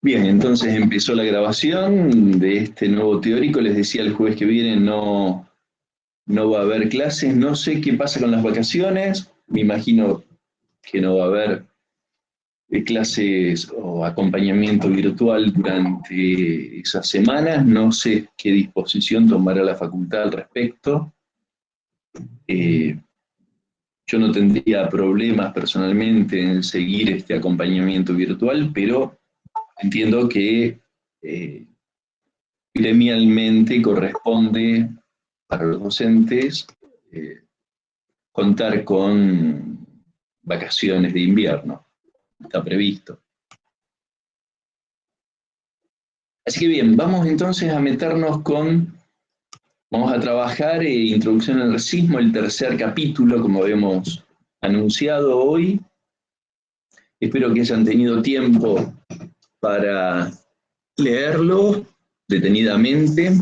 Bien, entonces empezó la grabación de este nuevo teórico. Les decía, el jueves que viene no va a haber clases. No sé qué pasa con las vacaciones. Me imagino que no va a haber clases o acompañamiento virtual durante esas semanas. No sé qué disposición tomará la facultad al respecto. Eh, yo no tendría problemas personalmente en seguir este acompañamiento virtual, pero entiendo que eh, gremialmente corresponde para los docentes eh, contar con vacaciones de invierno. Está previsto. Así que bien, vamos entonces a meternos vamos a trabajar Introducción al Racismo, el tercer capítulo, como habíamos anunciado hoy. Espero que hayan tenido tiempo para leerlo detenidamente.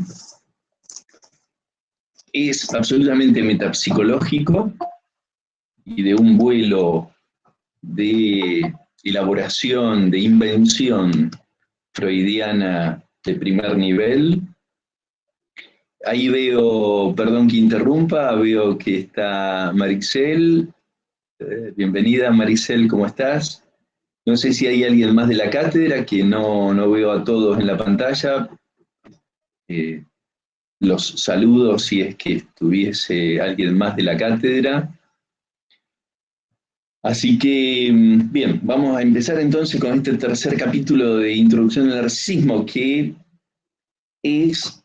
Es absolutamente metapsicológico y de un vuelo de elaboración, de invención freudiana de primer nivel. Ahí veo, perdón que interrumpa, veo que está Maricel. Bienvenida Maricel, ¿cómo estás? No sé si hay alguien más de la cátedra, que no veo a todos en la pantalla. Eh, los saludo si es que estuviese alguien más de la cátedra. Así que, bien, vamos a empezar entonces con este tercer capítulo de Introducción al Narcisismo, que es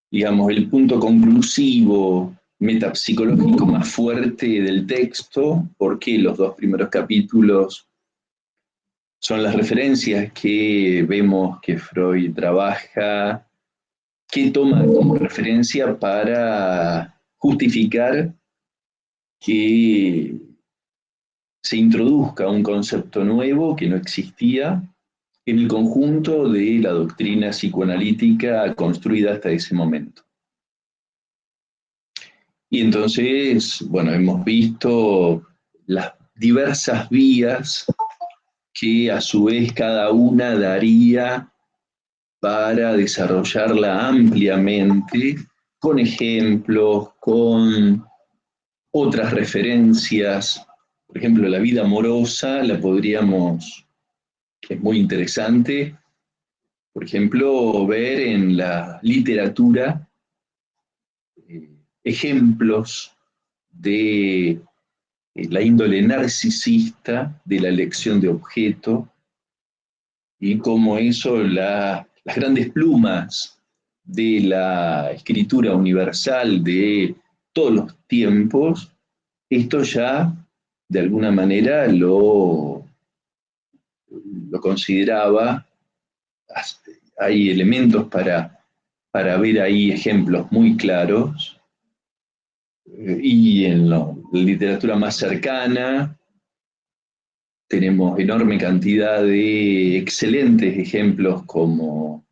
digamos, el punto conclusivo metapsicológico más fuerte del texto, porque los dos primeros capítulos son las referencias que vemos que Freud trabaja, que toma como referencia para justificar que se introduzca un concepto nuevo que no existía en el conjunto de la doctrina psicoanalítica construida hasta ese momento. Y entonces, bueno, hemos visto las diversas vías que a su vez cada una daría para desarrollarla ampliamente, con ejemplos, con otras referencias. Por ejemplo, la vida amorosa la podríamos, que es muy interesante, por ejemplo, ver en la literatura ejemplos de la índole narcisista de la elección de objeto y cómo eso, las grandes plumas de la escritura universal de todos los tiempos, esto ya de alguna manera lo consideraba. Hay elementos para ver ahí ejemplos muy claros, y en la literatura más cercana tenemos enorme cantidad de excelentes ejemplos como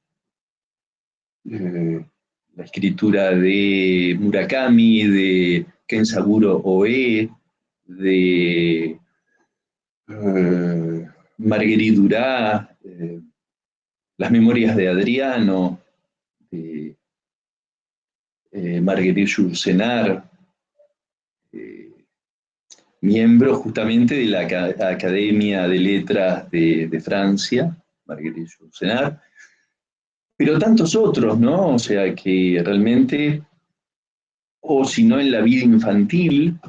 la escritura de Murakami, de Kensaburo Oe, de Marguerite Duras, las memorias de Adriano, de Marguerite Yourcenar, miembro justamente de la Academia de Letras de Francia, Marguerite Yourcenar, pero tantos otros, ¿no? O sea que realmente, o si no en la vida infantil,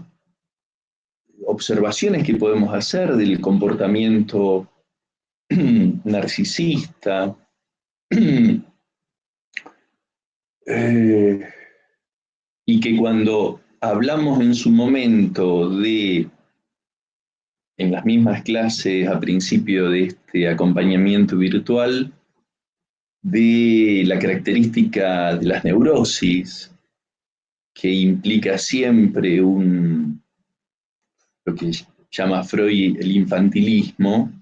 observaciones que podemos hacer del comportamiento narcisista, y que cuando hablamos en su momento en las mismas clases a principio de este acompañamiento virtual, de la característica de las neurosis, que implica siempre lo que llama Freud el infantilismo.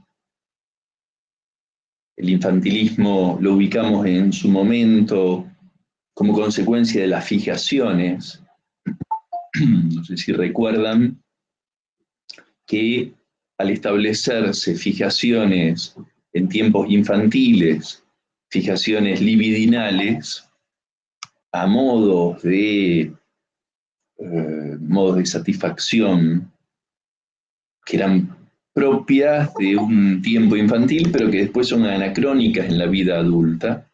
El infantilismo lo ubicamos en su momento como consecuencia de las fijaciones. No sé si recuerdan que al establecerse fijaciones en tiempos infantiles, fijaciones libidinales, a modos de satisfacción que eran propias de un tiempo infantil, pero que después son anacrónicas en la vida adulta.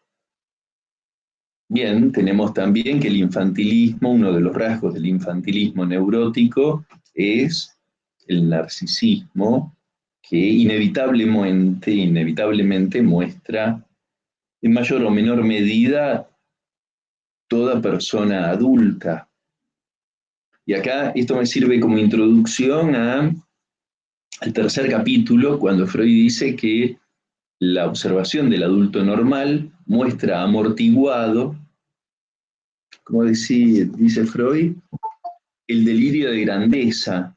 Bien, tenemos también que el infantilismo, uno de los rasgos del infantilismo neurótico es el narcisismo, que inevitablemente muestra en mayor o menor medida toda persona adulta. Y acá esto me sirve como introducción al tercer capítulo, cuando Freud dice que la observación del adulto normal muestra amortiguado, como dice Freud, el delirio de grandeza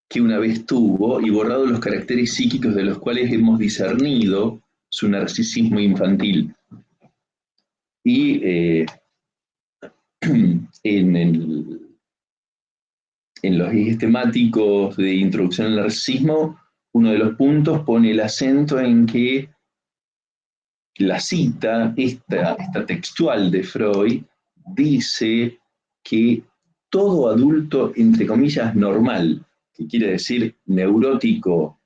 que una vez tuvo y borrado los caracteres psíquicos de los cuales hemos discernido su narcisismo infantil. Y en los ejes temáticos de introducción al narcisismo, uno de los puntos pone el acento en que la cita, esta textual de Freud, dice que todo adulto, entre comillas, normal, que quiere decir neurótico,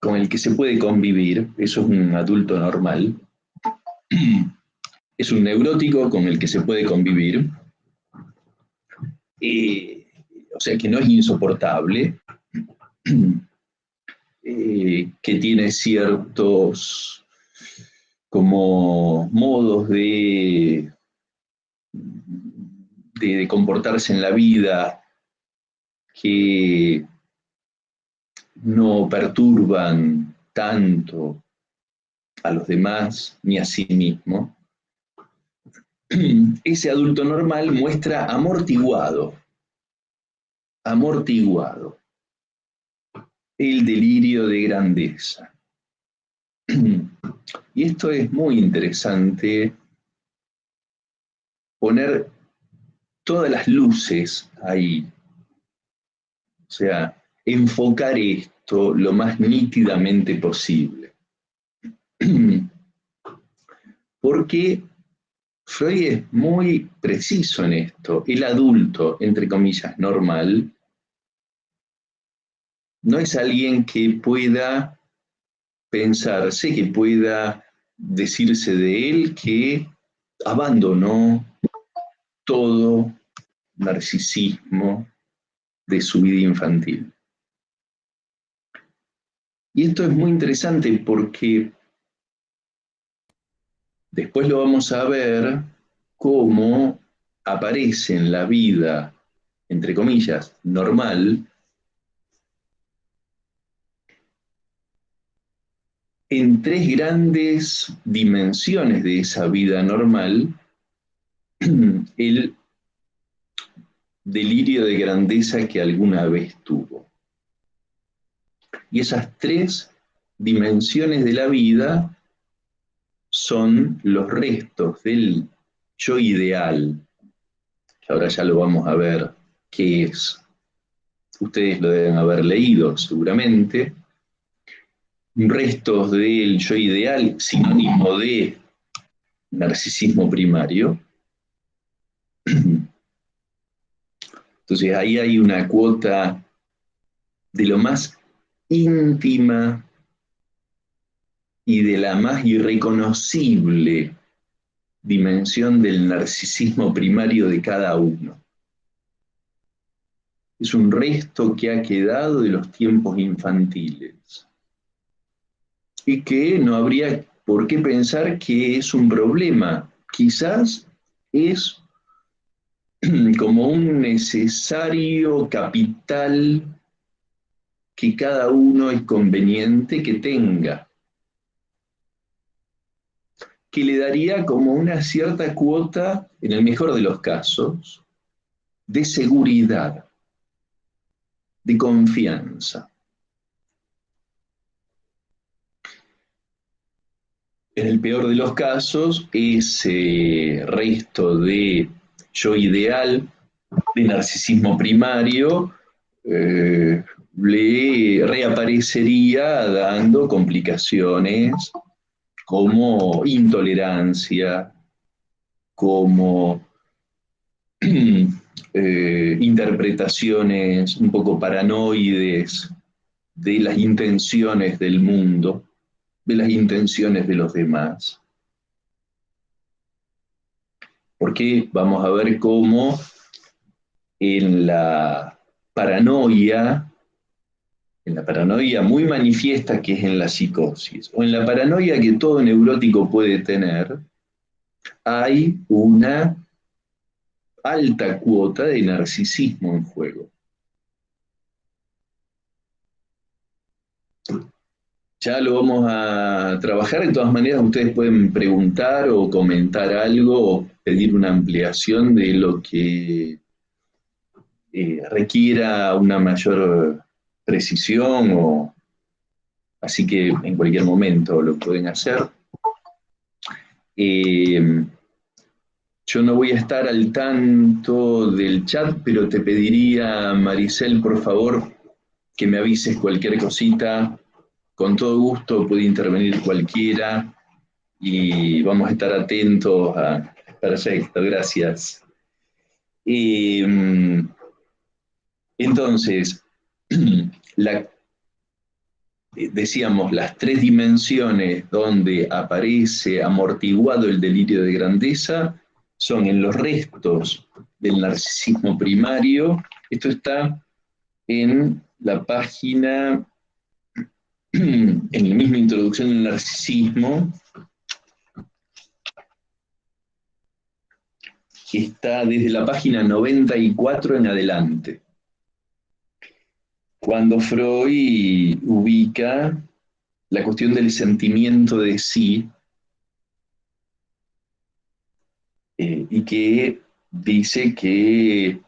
con el que se puede convivir, eso es un adulto normal, es un neurótico con el que se puede convivir, o sea que no es insoportable, que tiene ciertos como modos de comportarse en la vida que no perturban tanto a los demás ni a sí mismo. Ese adulto normal muestra amortiguado el delirio de grandeza. Y esto es muy interesante, poner todas las luces ahí, o sea, enfocar esto lo más nítidamente posible. Porque Freud es muy preciso en esto. El adulto, entre comillas, normal, no es alguien que pueda pensarse, que pueda decirse de él que abandonó todo narcisismo de su vida infantil. Y esto es muy interesante porque después lo vamos a ver cómo aparece en la vida, entre comillas, normal, en tres grandes dimensiones de esa vida normal, el delirio de grandeza que alguna vez tuvo. Y esas tres dimensiones de la vida son los restos del yo ideal, que ahora ya lo vamos a ver qué es. Ustedes lo deben haber leído seguramente. Restos del yo ideal, sinónimo de narcisismo primario. Entonces ahí hay una cuota de lo más íntima y de la más irreconocible dimensión del narcisismo primario de cada uno. Es un resto que ha quedado de los tiempos infantiles y que no habría por qué pensar que es un problema. Quizás es como un necesario capital que cada uno es conveniente que tenga, que le daría como una cierta cuota, en el mejor de los casos, de seguridad, de confianza. En el peor de los casos, ese resto de yo ideal, de narcisismo primario, le reaparecería dando complicaciones como intolerancia, como interpretaciones un poco paranoides de las intenciones del mundo, de las intenciones de los demás. Porque vamos a ver cómo en la paranoia muy manifiesta que es en la psicosis, o en la paranoia que todo neurótico puede tener, hay una alta cuota de narcisismo en juego. Ya lo vamos a trabajar, de todas maneras ustedes pueden preguntar o comentar algo o pedir una ampliación de lo que requiera una mayor precisión, así que en cualquier momento lo pueden hacer. Yo no voy a estar al tanto del chat, pero te pediría, Maricel, por favor, que me avises cualquier cosita. Con todo gusto puede intervenir cualquiera y vamos a estar atentos a... Perfecto, gracias. Entonces, decíamos, las tres dimensiones donde aparece amortiguado el delirio de grandeza son en los restos del narcisismo primario. Esto está en la página, en la misma introducción del narcisismo, que está desde la página 94 en adelante. Cuando Freud ubica la cuestión del sentimiento de sí, y que dice que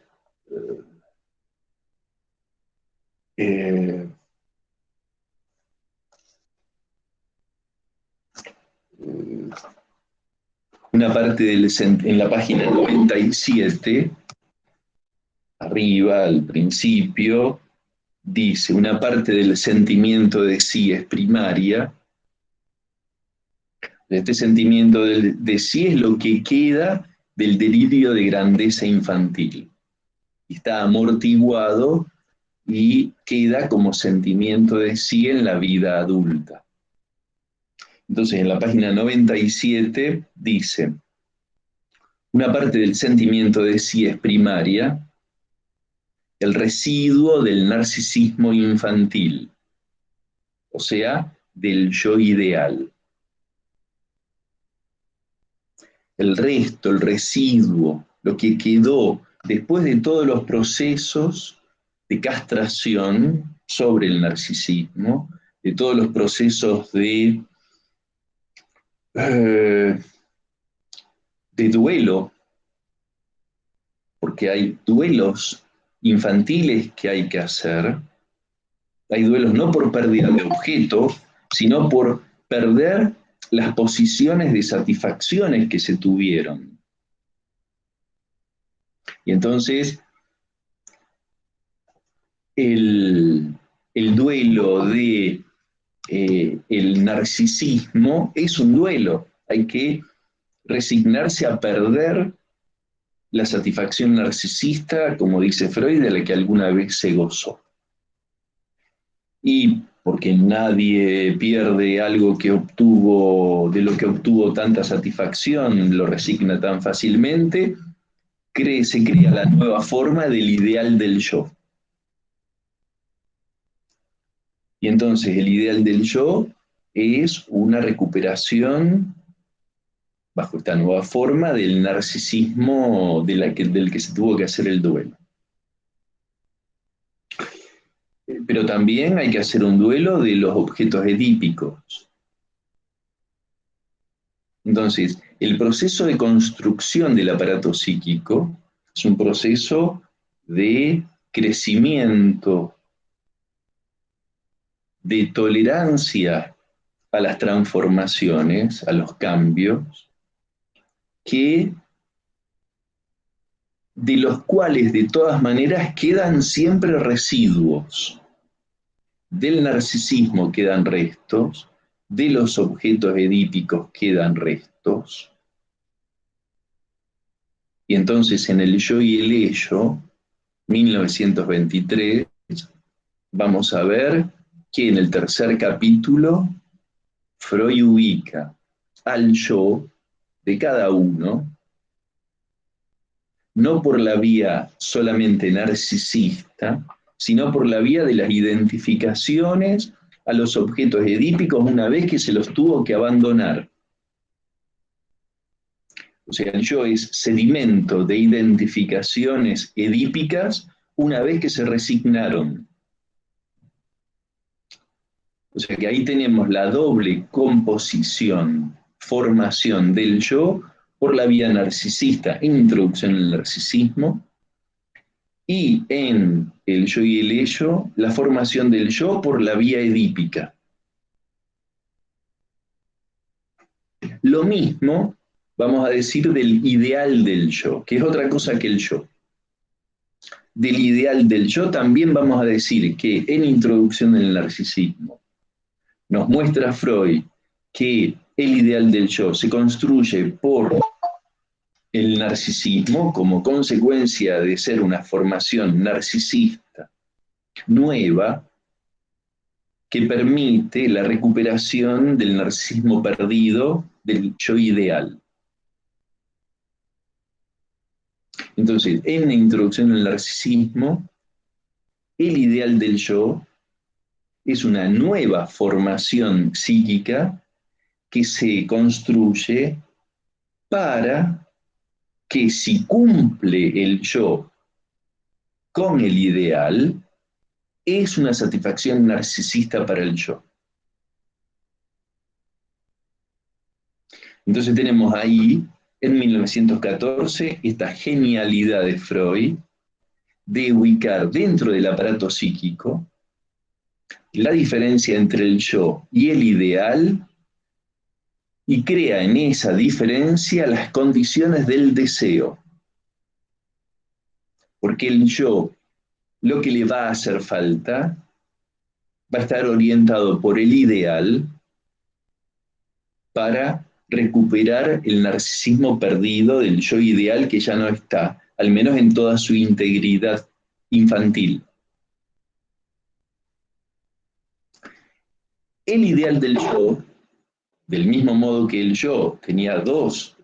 eh, una parte en la página 97, arriba, al principio, dice, una parte del sentimiento de sí es primaria. Este sentimiento de sí es lo que queda del delirio de grandeza infantil. Está amortiguado y queda como sentimiento de sí en la vida adulta. Entonces, en la página 97 dice, una parte del sentimiento de sí es primaria, el residuo del narcisismo infantil, o sea, del yo ideal. El resto, el residuo, lo que quedó después de todos los procesos de castración sobre el narcisismo, de todos los procesos de duelo, porque hay duelos infantiles que hay que hacer, hay duelos no por pérdida de objeto, sino por perder las posiciones de satisfacciones que se tuvieron. Y entonces, el duelo de el narcisismo es un duelo. Hay que resignarse a perder la satisfacción narcisista, como dice Freud, de la que alguna vez se gozó. Y porque nadie pierde algo que obtuvo, de lo que obtuvo tanta satisfacción, lo resigna tan fácilmente, se crea la nueva forma del ideal del yo. Y entonces el ideal del yo es una recuperación bajo esta nueva forma del narcisismo del que se tuvo que hacer el duelo. Pero también hay que hacer un duelo de los objetos edípicos. Entonces, el proceso de construcción del aparato psíquico es un proceso de crecimiento, de tolerancia a las transformaciones, a los cambios, que de los cuales de todas maneras quedan siempre residuos. Del narcisismo quedan restos, de los objetos edípicos quedan restos. Y entonces en el yo y el ello, 1923, vamos a ver que en el tercer capítulo Freud ubica al yo de cada uno, no por la vía solamente narcisista, sino por la vía de las identificaciones a los objetos edípicos una vez que se los tuvo que abandonar. O sea, el yo es sedimento de identificaciones edípicas una vez que se resignaron. O sea que ahí tenemos la doble composición, formación del yo por la vía narcisista, introducción al narcisismo, y en el yo y el ello, la formación del yo por la vía edípica. Lo mismo vamos a decir del ideal del yo, que es otra cosa que el yo. Del ideal del yo también vamos a decir que en Introducción al Narcisismo nos muestra Freud que el ideal del yo se construye por el narcisismo como consecuencia de ser una formación narcisista nueva que permite la recuperación del narcisismo perdido del yo ideal. Entonces, en la Introducción al Narcisismo, el ideal del yo es una nueva formación psíquica que se construye para que si cumple el yo con el ideal, es una satisfacción narcisista para el yo. Entonces tenemos ahí, en 1914, esta genialidad de Freud de ubicar dentro del aparato psíquico la diferencia entre el yo y el ideal y crea en esa diferencia las condiciones del deseo. Porque el yo, lo que le va a hacer falta, va a estar orientado por el ideal para recuperar el narcisismo perdido del yo ideal que ya no está, al menos en toda su integridad infantil. El ideal del yo, del mismo modo que el yo tenía dos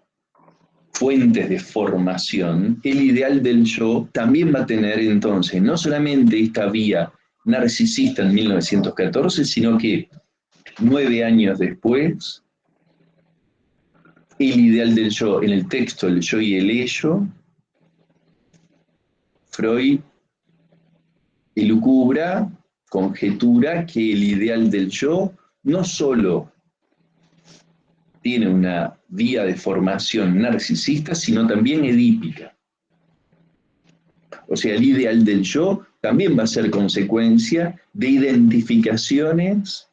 fuentes de formación, el ideal del yo también va a tener entonces no solamente esta vía narcisista en 1914, sino que 9 años después, el ideal del yo en el texto El yo y el ello, Freud elucubra, conjetura que el ideal del yo no solo tiene una vía de formación narcisista, sino también edípica. O sea, el ideal del yo también va a ser consecuencia de identificaciones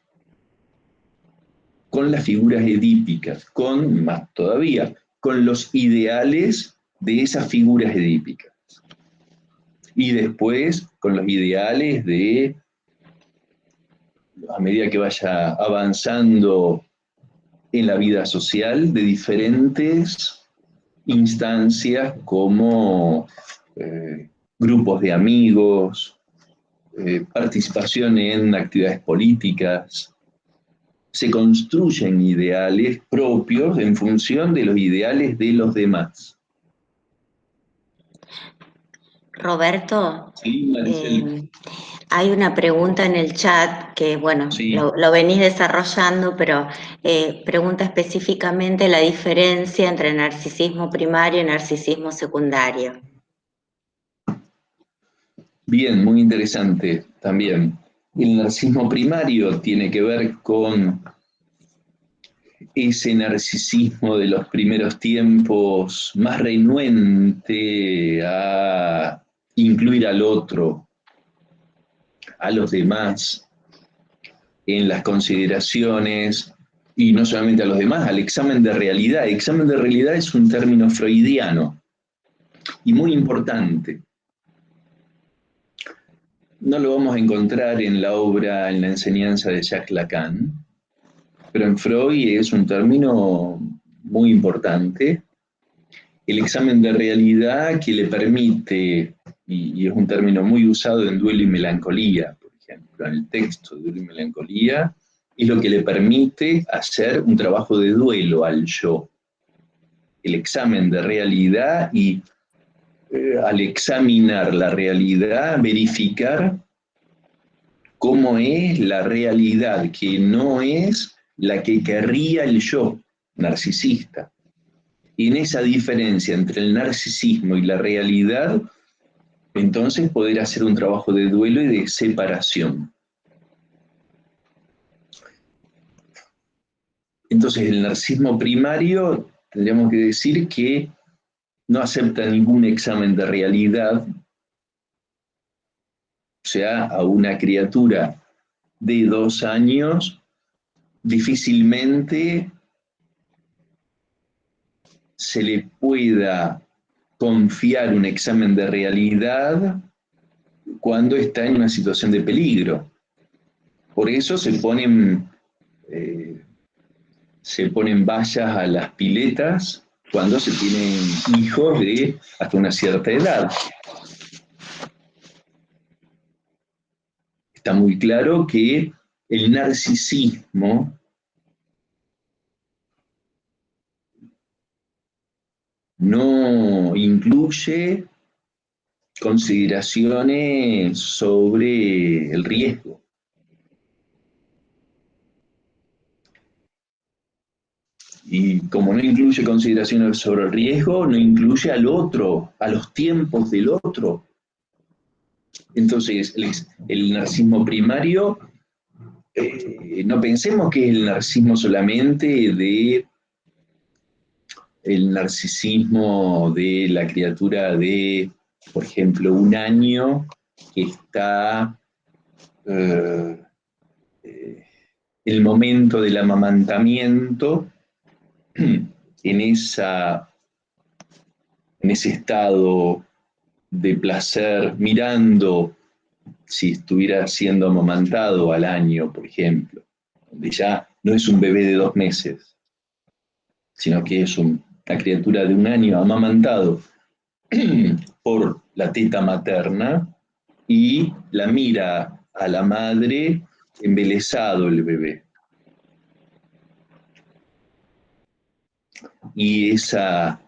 con las figuras edípicas, con, más todavía, con los ideales de esas figuras edípicas. Y después con los ideales de, a medida que vaya avanzando en la vida social, de diferentes instancias como grupos de amigos, participación en actividades políticas. Se construyen ideales propios en función de los ideales de los demás. Roberto, Sí, hay una pregunta en el chat que, bueno, sí. lo venís desarrollando, pero pregunta específicamente la diferencia entre narcisismo primario y narcisismo secundario. Bien, muy interesante también. El narcisismo primario tiene que ver con ese narcisismo de los primeros tiempos más renuente a incluir al otro, a los demás, en las consideraciones, y no solamente a los demás, al examen de realidad. El examen de realidad es un término freudiano. y muy importante. No lo vamos a encontrar en la obra, en la enseñanza de Jacques Lacan, pero en Freud es un término muy importante. El examen de realidad que le permite, y es un término muy usado en Duelo y Melancolía, por ejemplo, en el texto de Duelo y Melancolía, es lo que le permite hacer un trabajo de duelo al yo. El examen de realidad y al examinar la realidad, verificar cómo es la realidad, que no es la que querría el yo narcisista. Y en esa diferencia entre el narcisismo y la realidad, entonces poder hacer un trabajo de duelo y de separación. Entonces el narcisismo primario, tendríamos que decir que no acepta ningún examen de realidad, o sea, a una criatura de 2 años difícilmente se le pueda confiar un examen de realidad cuando está en una situación de peligro. Por eso se ponen vallas a las piletas cuando se tienen hijos de hasta una cierta edad. Está muy claro que el narcisismo no incluye consideraciones sobre el riesgo. Y como no incluye consideraciones sobre el riesgo, no incluye al otro, a los tiempos del otro. Entonces, el narcisismo primario, no pensemos que es el narcisismo solamente de el narcisismo de la criatura de, por ejemplo, 1 año que está el momento del amamantamiento en ese estado de placer, mirando si estuviera siendo amamantado al año, por ejemplo, donde ya no es un bebé de 2 meses, sino que es una criatura de 1 año amamantado por la teta materna y la mira a la madre embelesado el bebé. Y esa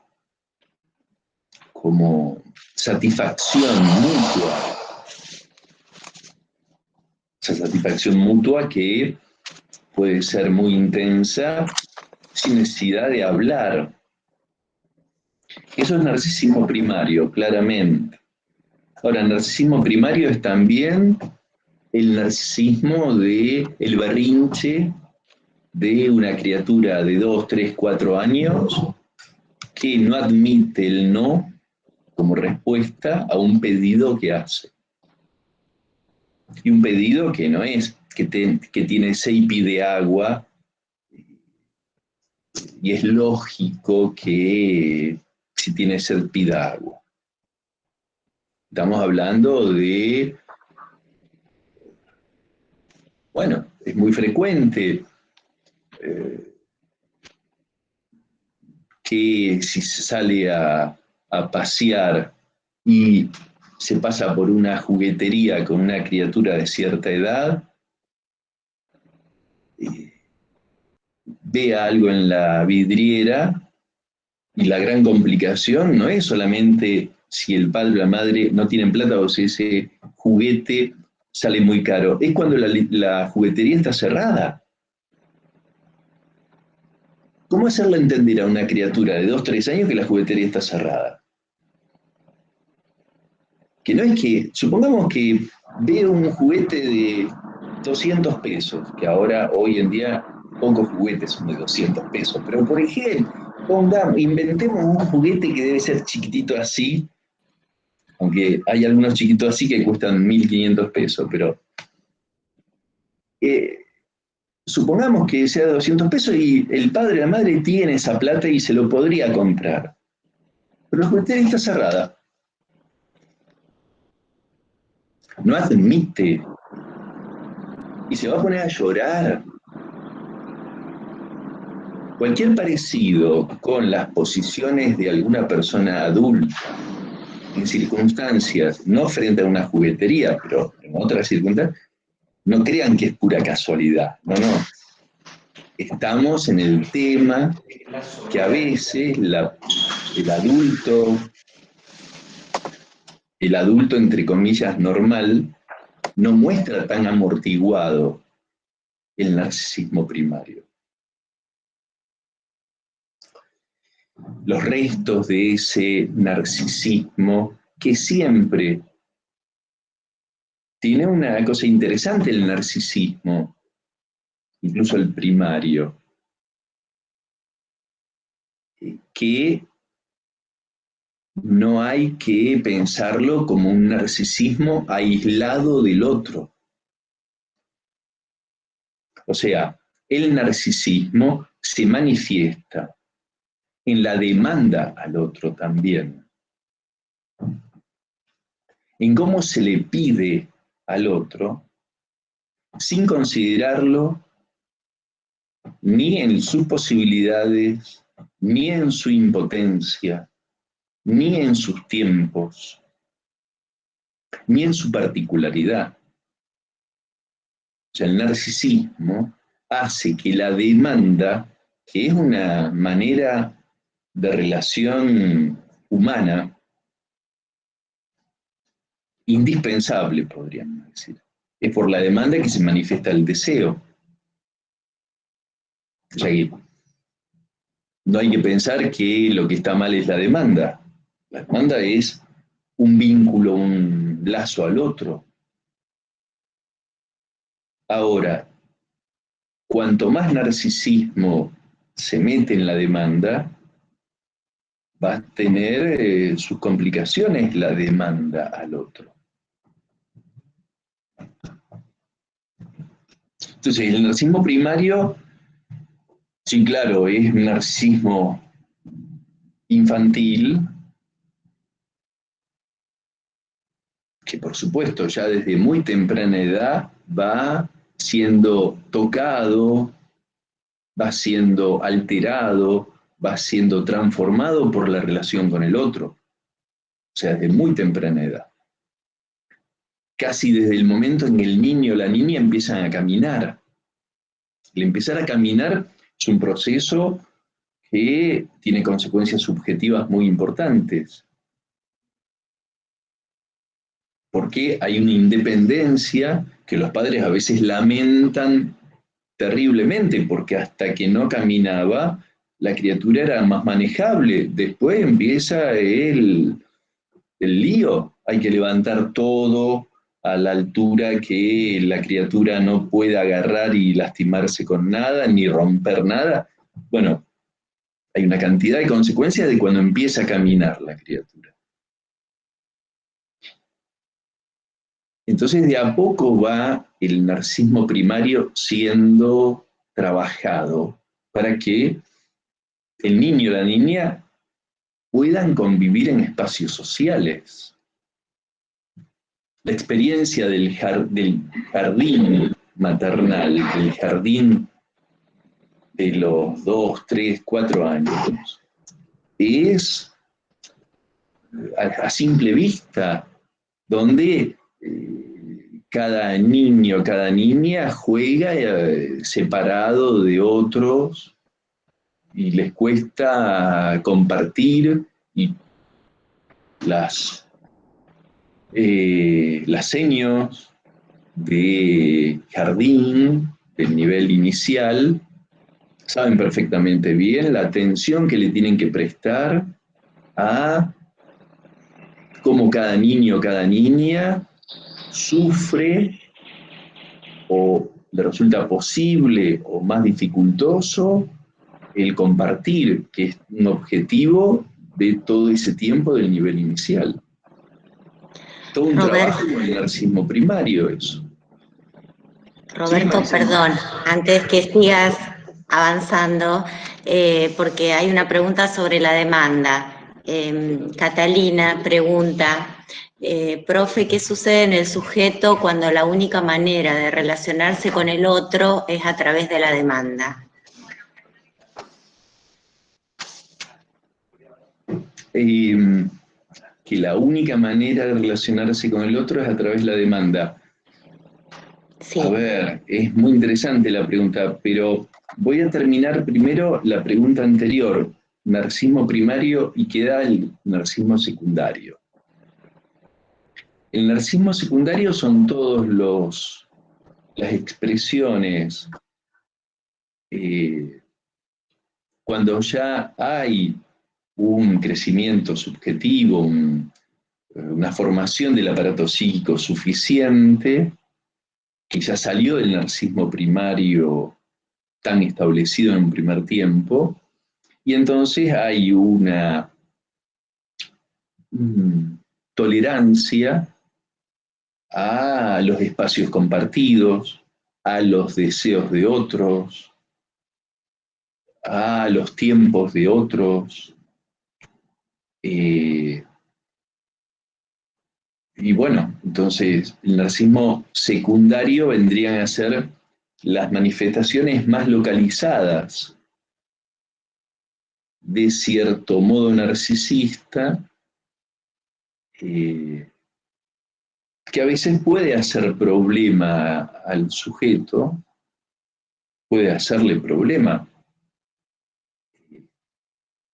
como satisfacción mutua, esa satisfacción mutua que puede ser muy intensa sin necesidad de hablar. Eso es narcisismo primario, claramente. Ahora, el narcisismo primario es también el narcisismo del berrinche de una criatura de 2, 3, 4 años que no admite el no como respuesta a un pedido que hace. Y un pedido que no es que tiene seipi de agua, y es lógico que si tiene sed pida agua. Estamos hablando de, bueno, es muy frecuente que si se sale a pasear y se pasa por una juguetería con una criatura de cierta edad, ve algo en la vidriera y la gran complicación no es solamente si el padre o la madre no tienen plata o si ese juguete sale muy caro, es cuando la juguetería está cerrada. ¿Cómo hacerle entender a una criatura de 2, 3 años que la juguetería está cerrada? Que no es que, supongamos que veo un juguete de 200 pesos, que ahora, hoy en día, pocos juguetes son de 200 pesos, pero por ejemplo, inventemos un juguete que debe ser chiquitito así, aunque hay algunos chiquitos así que cuestan 1.500 pesos, pero supongamos que sea de 200 pesos y el padre o la madre tiene esa plata y se lo podría comprar. Pero la juguetería está cerrada. No admite. Y se va a poner a llorar. Cualquier parecido con las posiciones de alguna persona adulta en circunstancias, no frente a una juguetería, pero en otras circunstancias, no crean que es pura casualidad. No, no. Estamos en el tema que a veces el adulto entre comillas normal, no muestra tan amortiguado el narcisismo primario. Los restos de ese narcisismo que siempre tiene una cosa interesante el narcisismo, incluso el primario, que no hay que pensarlo como un narcisismo aislado del otro. O sea, el narcisismo se manifiesta en la demanda al otro también, en cómo se le pide al otro sin considerarlo ni en sus posibilidades, ni en su impotencia, ni en sus tiempos, ni en su particularidad. O sea, el narcisismo hace que la demanda, que es una manera de relación humana indispensable, podríamos decir. Es por la demanda que se manifiesta el deseo. O sea que no hay que pensar que lo que está mal es la demanda. La demanda es un vínculo, un lazo al otro. Ahora, cuanto más narcisismo se mete en la demanda, va a tener sus complicaciones la demanda al otro. Entonces, el narcisismo primario, sí, claro, es un narcisismo infantil, que por supuesto ya desde muy temprana edad va siendo tocado, va siendo alterado, va siendo transformado por la relación con el otro. O sea, desde muy temprana edad. Casi desde el momento en que el niño o la niña empiezan a caminar. El empezar a caminar es un proceso que tiene consecuencias subjetivas muy importantes. Porque hay una independencia que los padres a veces lamentan terriblemente, porque hasta que no caminaba, la criatura era más manejable. Después empieza el lío, hay que levantar todo a la altura que la criatura no puede agarrar y lastimarse con nada, ni romper nada. Bueno, hay una cantidad de consecuencias de cuando empieza a caminar la criatura. Entonces, de a poco va el narcisismo primario siendo trabajado para que el niño o la niña puedan convivir en espacios sociales. La experiencia del jardín maternal, del jardín de los 2, 3, 4 años, es a simple vista, donde cada niño, cada niña juega separado de otros y les cuesta compartir y las seños de jardín del nivel inicial saben perfectamente bien la atención que le tienen que prestar a cómo cada niño o cada niña sufre o le resulta posible o más dificultoso el compartir, que es un objetivo de todo ese tiempo del nivel inicial. Todo un trabajo con el narcisismo primario, eso. Roberto, Sí, perdón, antes que sigas avanzando, porque hay una pregunta sobre la demanda. Catalina pregunta, profe, ¿qué sucede en el sujeto cuando la única manera de relacionarse con el otro es a través de la demanda? Que la única manera de relacionarse con el otro es a través de la demanda. Sí. A ver, es muy interesante la pregunta, pero voy a terminar primero la pregunta anterior, narcisismo primario, y queda el narcisismo secundario. El narcisismo secundario son todas las expresiones cuando ya hay un crecimiento subjetivo, una formación del aparato psíquico suficiente, que ya salió del narcisismo primario tan establecido en un primer tiempo, y entonces hay una tolerancia a los espacios compartidos, a los deseos de otros, a los tiempos de otros. Y bueno, entonces el narcisismo secundario vendrían a ser las manifestaciones más localizadas de cierto modo narcisista, que a veces puede hacer problema al sujeto, puede hacerle problema,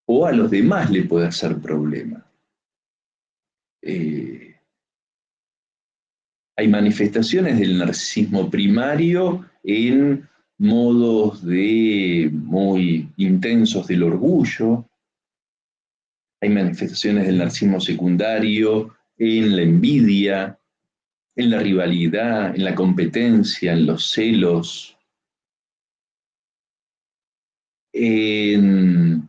o a los demás le puede hacer problema. Hay manifestaciones del narcisismo primario en modos muy intensos del orgullo, hay manifestaciones del narcisismo secundario en la envidia, en la rivalidad, en la competencia, en los celos, en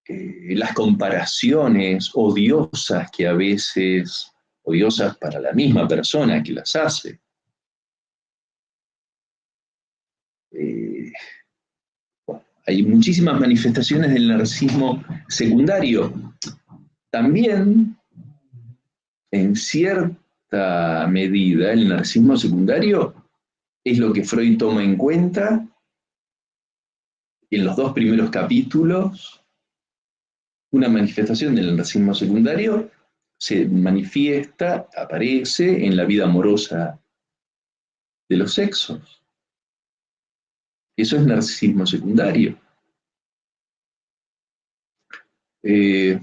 las comparaciones odiosas que a veces, odiosas para la misma persona que las hace. Hay muchísimas manifestaciones del narcisismo secundario. También, en cierta medida, el narcisismo secundario es lo que Freud toma en cuenta en los 2 primeros capítulos. Una manifestación del narcisismo secundario se manifiesta, aparece en la vida amorosa de los sexos. Eso es narcisismo secundario. Me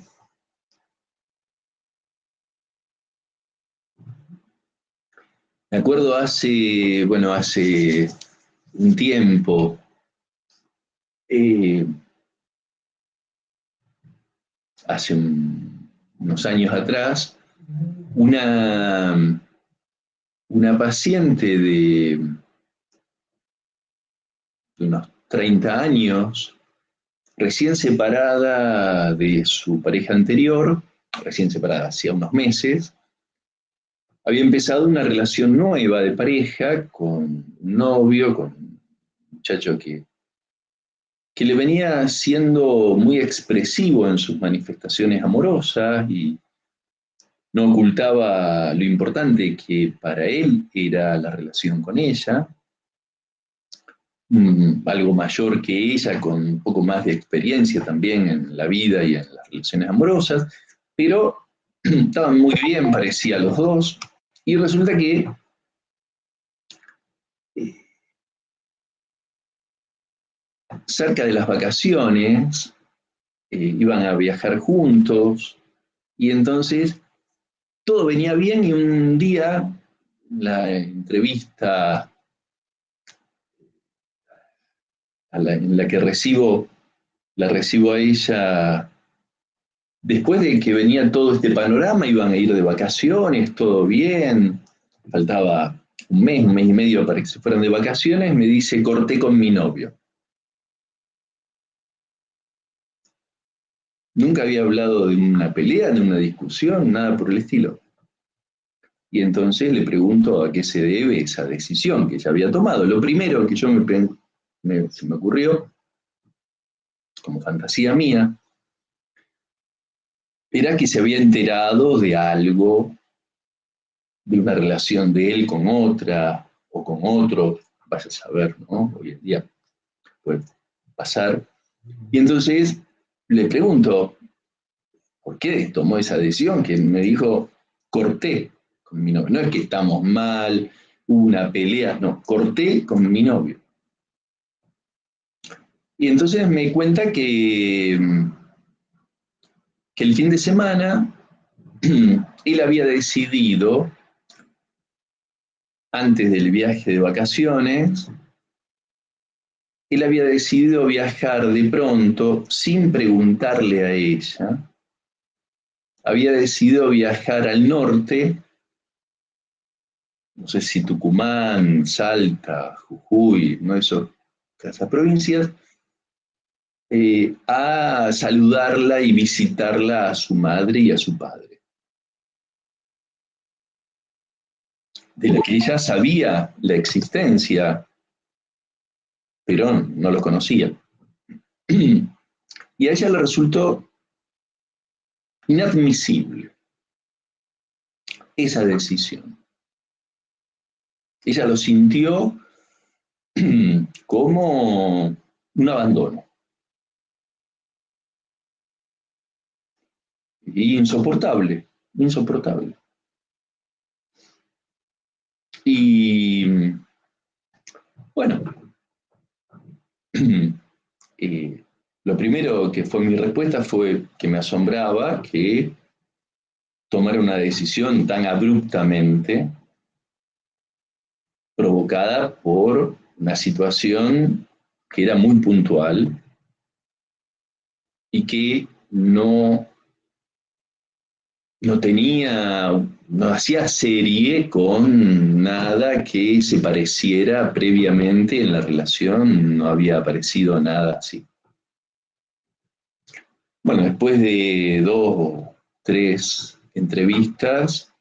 acuerdo hace un tiempo, hace unos años atrás, una paciente de unos 30 años, recién separada de su pareja anterior, recién separada hacía unos meses, había empezado una relación nueva de pareja con un novio, con un muchacho que le venía siendo muy expresivo en sus manifestaciones amorosas y no ocultaba lo importante que para él era la relación con ella, algo mayor que ella, con un poco más de experiencia también en la vida y en las relaciones amorosas, pero estaban muy bien, parecía los dos, y resulta que cerca de las vacaciones iban a viajar juntos, y entonces todo venía bien, y un día la entrevista en la que la recibo a ella, después de que venía todo este panorama, iban a ir de vacaciones, todo bien, faltaba un mes y medio para que se fueran de vacaciones, me dice: corté con mi novio. Nunca había hablado de una pelea, de una discusión, nada por el estilo. Y entonces le pregunto a qué se debe esa decisión que ella había tomado. Lo primero que se me ocurrió, como fantasía mía, era que se había enterado de algo, de una relación de él con otra o con otro, vaya a saber, ¿no? Hoy en día puede pasar. Y entonces le pregunto, ¿por qué tomó esa decisión? Que me dijo, corté con mi novio. No es que estamos mal, hubo una pelea, no, corté con mi novio. Y entonces me cuenta que el fin de semana él había decidido, antes del viaje de vacaciones, él había decidido viajar de pronto sin preguntarle a ella, había decidido viajar al norte, no sé si Tucumán, Salta, Jujuy, no esas provincias, a saludarla y visitarla a su madre y a su padre, de la que ella sabía la existencia, pero no los conocía. Y a ella le resultó inadmisible esa decisión. Ella lo sintió como un abandono. Y insoportable, insoportable. Y bueno, eh, lo primero que fue mi respuesta fue que me asombraba que tomara una decisión tan abruptamente provocada por una situación que era muy puntual y que no tenía, no hacía serie con nada que se pareciera previamente en la relación, no había aparecido nada así. Bueno, después de 2 o 3 entrevistas,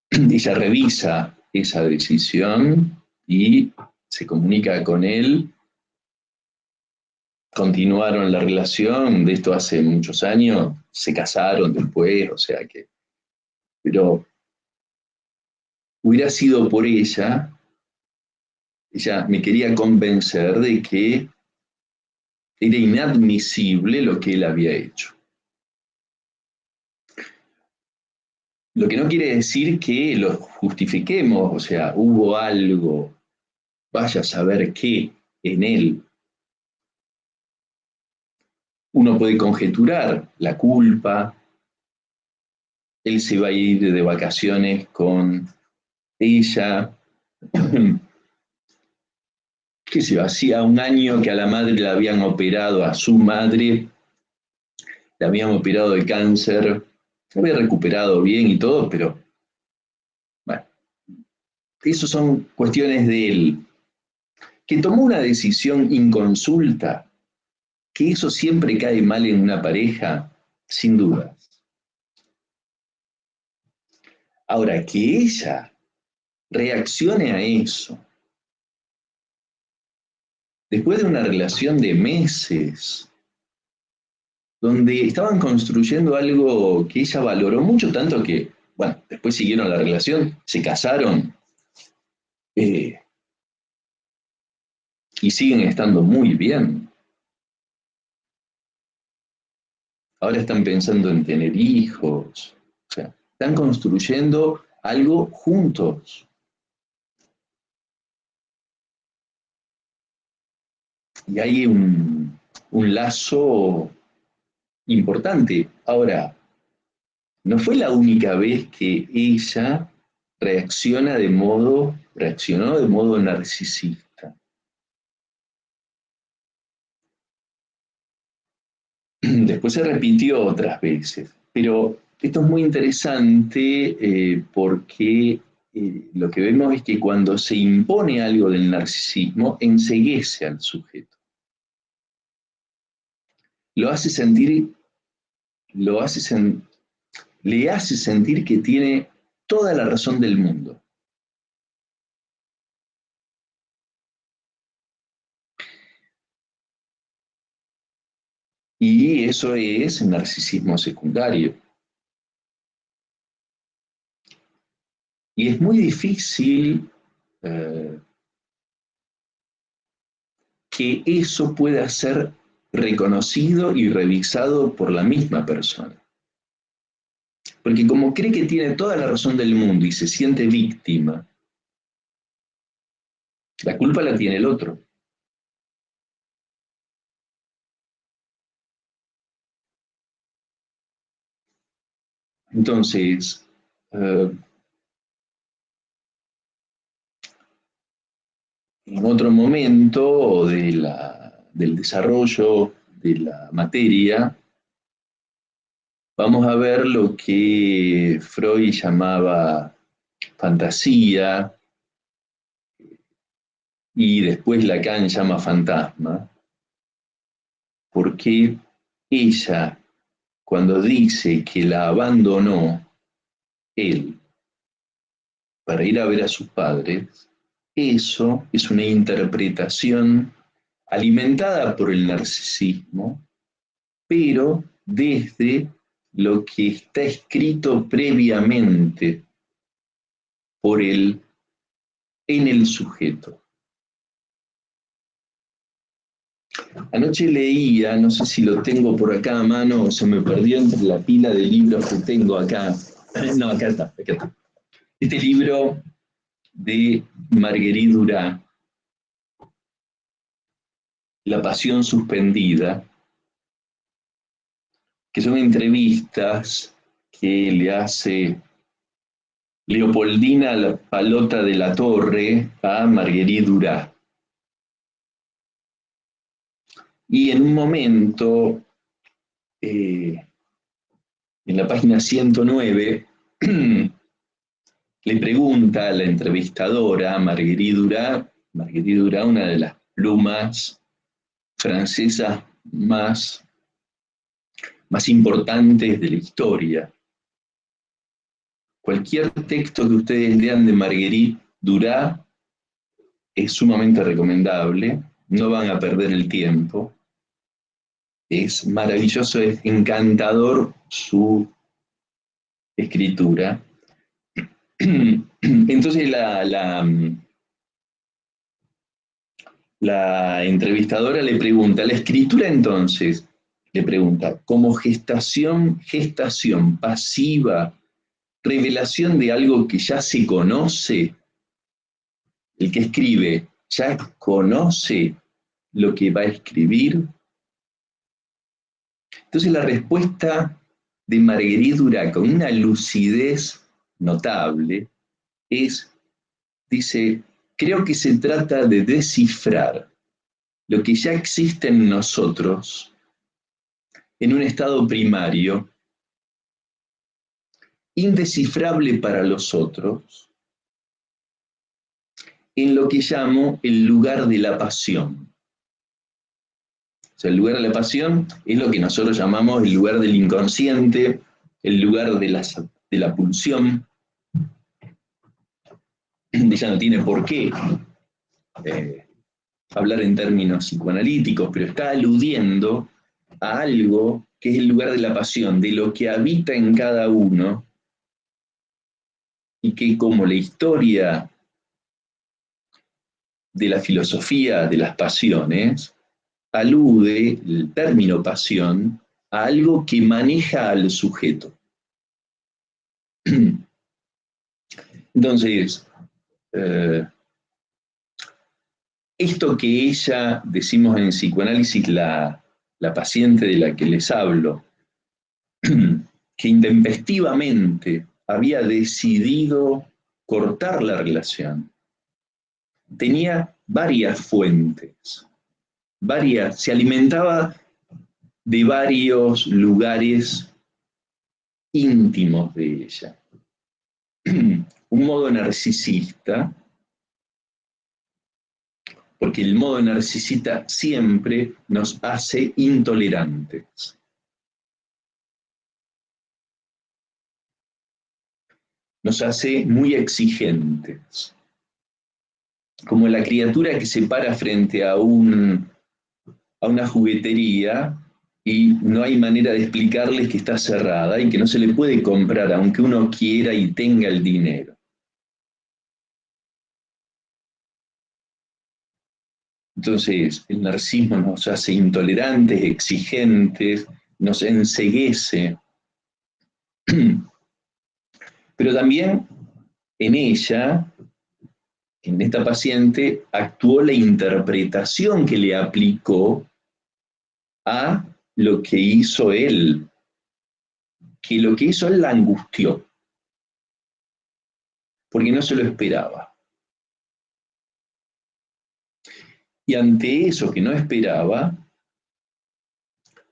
ella revisa esa decisión y se comunica con él. Continuaron la relación, de esto hace muchos años, se casaron después, o sea que, pero hubiera sido por ella me quería convencer de que era inadmisible lo que él había hecho. Lo que no quiere decir que lo justifiquemos, o sea, hubo algo, vaya a saber qué, en él. Uno puede conjeturar la culpa, él se va a ir de vacaciones con ella, qué sé yo, hacía un año que a la madre la habían operado, a su madre, la habían operado de cáncer, se había recuperado bien y todo, pero bueno, esas son cuestiones de él. Que tomó una decisión inconsulta, que eso siempre cae mal en una pareja, sin dudas. Ahora, que ella reaccione a eso, después de una relación de meses, donde estaban construyendo algo que ella valoró mucho, tanto que, bueno, después siguieron la relación, se casaron eh, y siguen estando muy bien. Ahora están pensando en tener hijos, o sea, están construyendo algo juntos. Y hay un lazo importante. Ahora, no fue la única vez que ella reaccionó de modo narcisista. Después se repitió otras veces, pero esto es muy interesante porque lo que vemos es que cuando se impone algo del narcisismo, enceguece al sujeto. Lo hace sentir, lo hace sen- le hace sentir que tiene toda la razón del mundo. Y eso es narcisismo secundario. Y es muy difícil que eso pueda ser reconocido y revisado por la misma persona. Porque como cree que tiene toda la razón del mundo y se siente víctima, la culpa la tiene el otro. Entonces, en otro momento del desarrollo de la materia, vamos a ver lo que Freud llamaba fantasía y después Lacan llama fantasma, porque ella, cuando dice que la abandonó él para ir a ver a sus padres, eso es una interpretación alimentada por el narcisismo, pero desde lo que está escrito previamente por él en el sujeto. Anoche leía, no sé si lo tengo por acá a mano o se me perdió entre la pila de libros que tengo acá. No, acá está, acá está. Este libro de Marguerite Duras, La pasión suspendida, que son entrevistas que le hace Leopoldina Palota de la Torre a Marguerite Duras. Y en un momento, en la página 109, le pregunta a la entrevistadora, Marguerite Duras, una de las plumas francesas más importantes de la historia. Cualquier texto que ustedes lean de Marguerite Duras es sumamente recomendable, no van a perder el tiempo. Es maravilloso, es encantador su escritura. Entonces la entrevistadora le pregunta, la escritura entonces, le pregunta, como gestación pasiva, revelación de algo que ya se conoce, el que escribe ya conoce lo que va a escribir. Entonces la respuesta de Marguerite Duras, con una lucidez notable, dice, creo que se trata de descifrar lo que ya existe en nosotros en un estado primario, indescifrable para los otros, en lo que llamo el lugar de la pasión. O sea, el lugar de la pasión es lo que nosotros llamamos el lugar del inconsciente, el lugar de la pulsión. Ella no tiene por qué hablar en términos psicoanalíticos, pero está aludiendo a algo que es el lugar de la pasión, de lo que habita en cada uno, y que como la historia de la filosofía de las pasiones, alude el término pasión a algo que maneja al sujeto. Entonces, esto que ella, decimos en psicoanálisis, la paciente de la que les hablo, que intempestivamente había decidido cortar la relación, tenía varias fuentes, se alimentaba de varios lugares íntimos de ella. Un modo narcisista, porque el modo narcisista siempre nos hace intolerantes. Nos hace muy exigentes. Como la criatura que se para frente a una juguetería y no hay manera de explicarles que está cerrada y que no se le puede comprar aunque uno quiera y tenga el dinero. Entonces, el narcisismo nos hace intolerantes, exigentes, nos enceguece, pero también en ella, en esta paciente, actuó la interpretación que le aplicó a lo que hizo él, que lo que hizo él la angustió, porque no se lo esperaba. Y ante eso que no esperaba,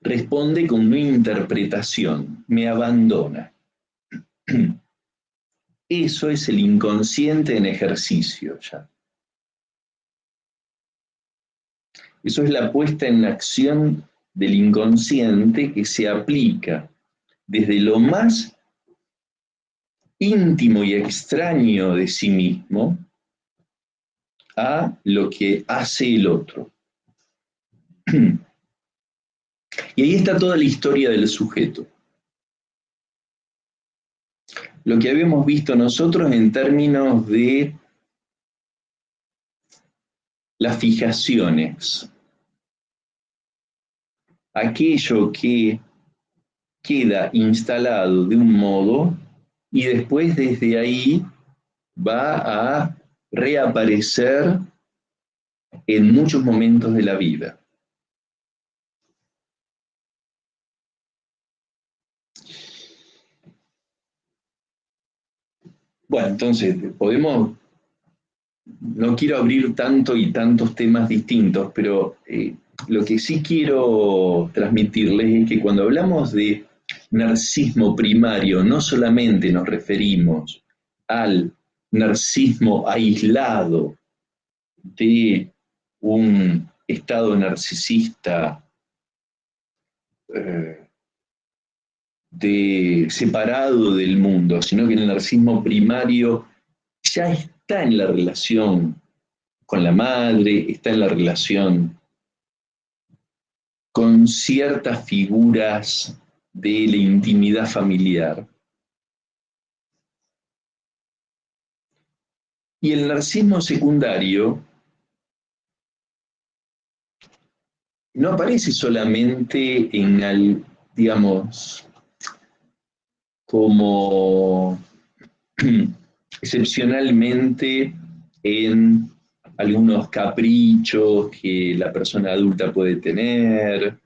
responde con una interpretación, me abandona. Eso es el inconsciente en ejercicio ya. Eso es la puesta en acción del inconsciente que se aplica desde lo más íntimo y extraño de sí mismo a lo que hace el otro. Y ahí está toda la historia del sujeto. Lo que habíamos visto nosotros en términos de las fijaciones. Aquello que queda instalado de un modo y después desde ahí va a reaparecer en muchos momentos de la vida. Bueno, entonces, no quiero abrir tanto y tantos temas distintos, pero lo que sí quiero transmitirles es que cuando hablamos de narcisismo primario, no solamente nos referimos al narcisismo aislado de un estado narcisista separado del mundo, sino que el narcisismo primario ya está en la relación con la madre, está en la relación con ciertas figuras de la intimidad familiar. Y el narcisismo secundario no aparece solamente digamos, como excepcionalmente en algunos caprichos que la persona adulta puede tener,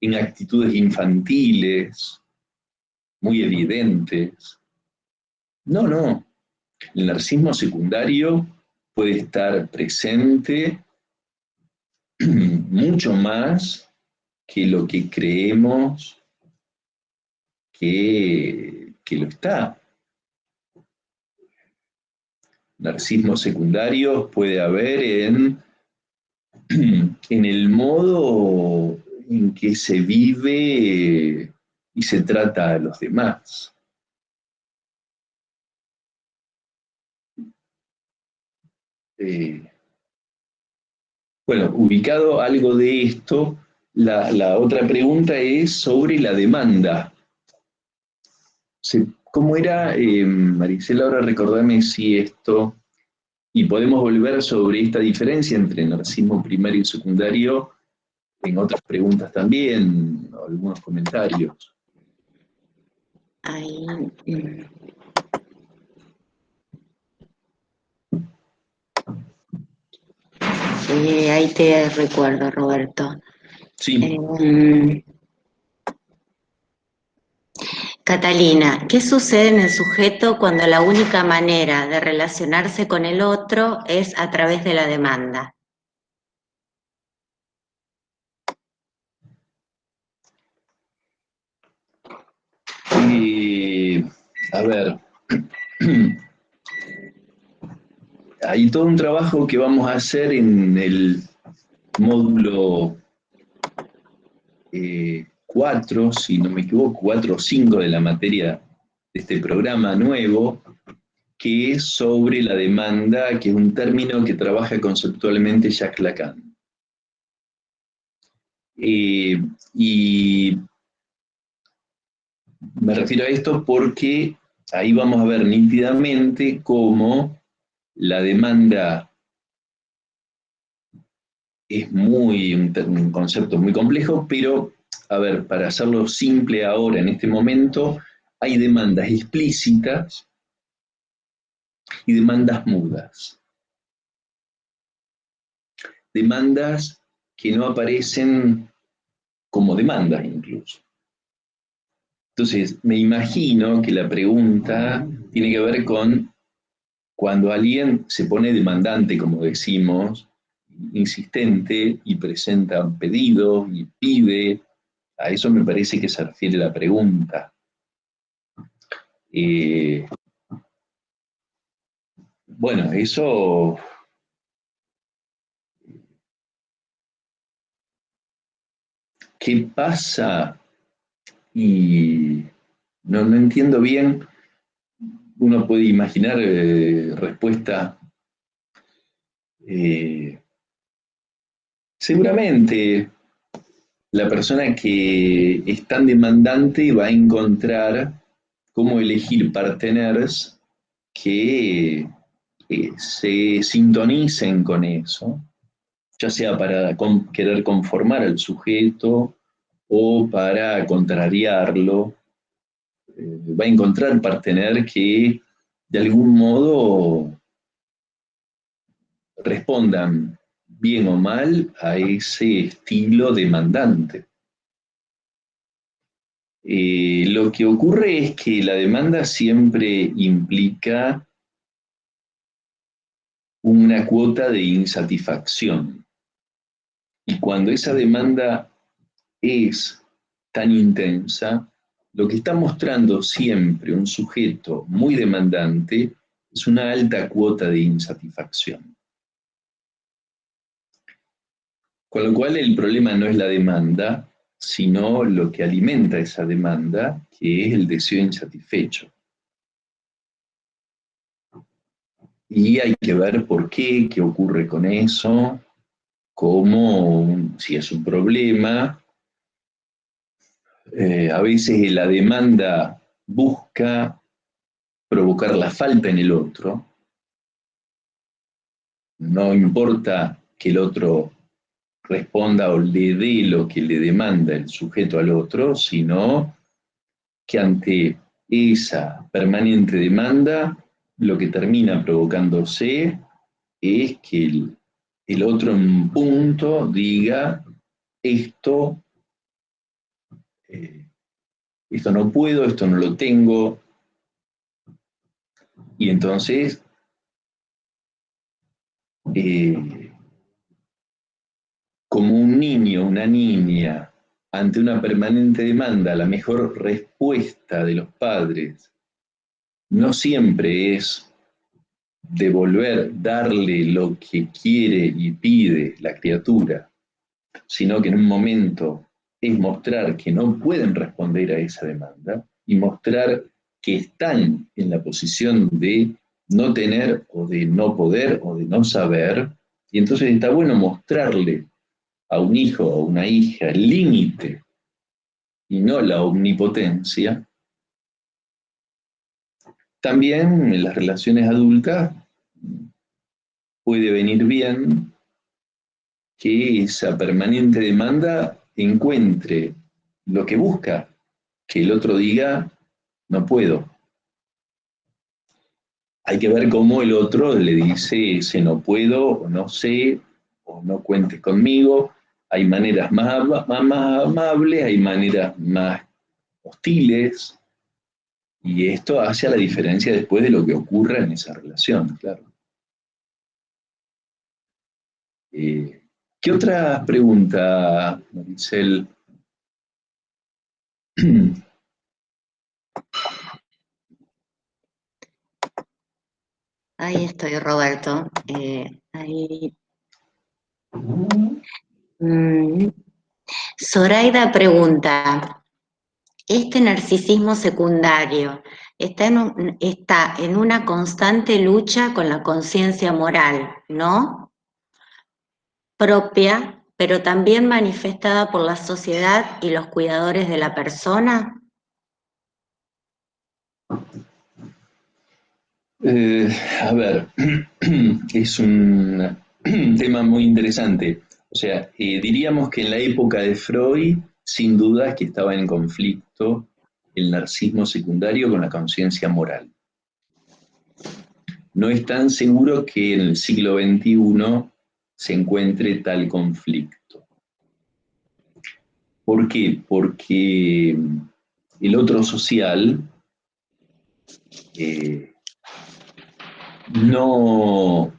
en actitudes infantiles muy evidentes. No, no. El narcisismo secundario puede estar presente mucho más que lo que creemos que lo está. Narcisismo secundario puede haber en el modo en que se vive y se trata a los demás. Bueno, ubicado algo de esto, la otra pregunta es sobre la demanda. ¿Cómo era, Maricela, ahora recordame si esto, y podemos volver sobre esta diferencia entre narcisismo primario y secundario en otras preguntas también, o algunos comentarios. Ahí, ahí te recuerdo, Roberto. Sí. Catalina, ¿qué sucede en el sujeto cuando la única manera de relacionarse con el otro es a través de la demanda? A ver, hay todo un trabajo que vamos a hacer en el módulo 4, si no me equivoco, 4 o 5 de la materia de este programa nuevo, que es sobre la demanda, que es un término que trabaja conceptualmente Jacques Lacan. Y me refiero a esto porque ahí vamos a ver nítidamente cómo la demanda es un concepto muy complejo, pero, a ver, para hacerlo simple ahora, en este momento, hay demandas explícitas y demandas mudas. Demandas que no aparecen como demandas incluso. Entonces, me imagino que la pregunta tiene que ver con cuando alguien se pone demandante, como decimos, insistente y presenta un pedido y pide, a eso me parece que se refiere la pregunta. Eh, bueno, eso, ¿qué pasa? Y no entiendo bien, uno puede imaginar respuesta. Eh, seguramente la persona que es tan demandante va a encontrar cómo elegir parteners que se sintonicen con eso, ya sea para querer conformar al sujeto o para contrariarlo. Va a encontrar partener que de algún modo respondan bien o mal a ese estilo demandante. Lo que ocurre es que la demanda siempre implica una cuota de insatisfacción. Y cuando esa demanda es tan intensa, lo que está mostrando siempre un sujeto muy demandante es una alta cuota de insatisfacción. Con lo cual el problema no es la demanda, sino lo que alimenta esa demanda, que es el deseo insatisfecho. Y hay que ver por qué ocurre con eso, cómo, si es un problema. A veces la demanda busca provocar la falta en el otro, no importa que el otro responda o le dé lo que le demanda el sujeto al otro, sino que ante esa permanente demanda, lo que termina provocándose es que el otro en un punto diga, esto, eh, esto no puedo, esto no lo tengo, y entonces eh, como un niño, una niña, ante una permanente demanda, la mejor respuesta de los padres no siempre es devolver, darle lo que quiere y pide la criatura, sino que en un momento es mostrar que no pueden responder a esa demanda y mostrar que están en la posición de no tener o de no poder o de no saber, y entonces está bueno mostrarle a un hijo o una hija el límite y no la omnipotencia. También en las relaciones adultas puede venir bien que esa permanente demanda encuentre lo que busca, que el otro diga, no puedo. Hay que ver cómo el otro le dice ese no puedo, o no sé, o no cuentes conmigo. Hay maneras más amables, hay maneras más hostiles, y esto hace la diferencia después de lo que ocurra en esa relación, claro. Eh, ¿Qué otra pregunta, Maricel? Ahí estoy, Roberto. Ahí. Mm. Zoraida pregunta, ¿este narcisismo secundario está en una constante lucha con la conciencia moral, ¿no? Propia, pero también manifestada por la sociedad y los cuidadores de la persona? A ver, es un tema muy interesante. O sea, diríamos que en la época de Freud, sin duda que estaba en conflicto el narcisismo secundario con la conciencia moral. No es tan seguro que en el siglo XXI se encuentre tal conflicto. ¿Por qué? Porque el otro social no,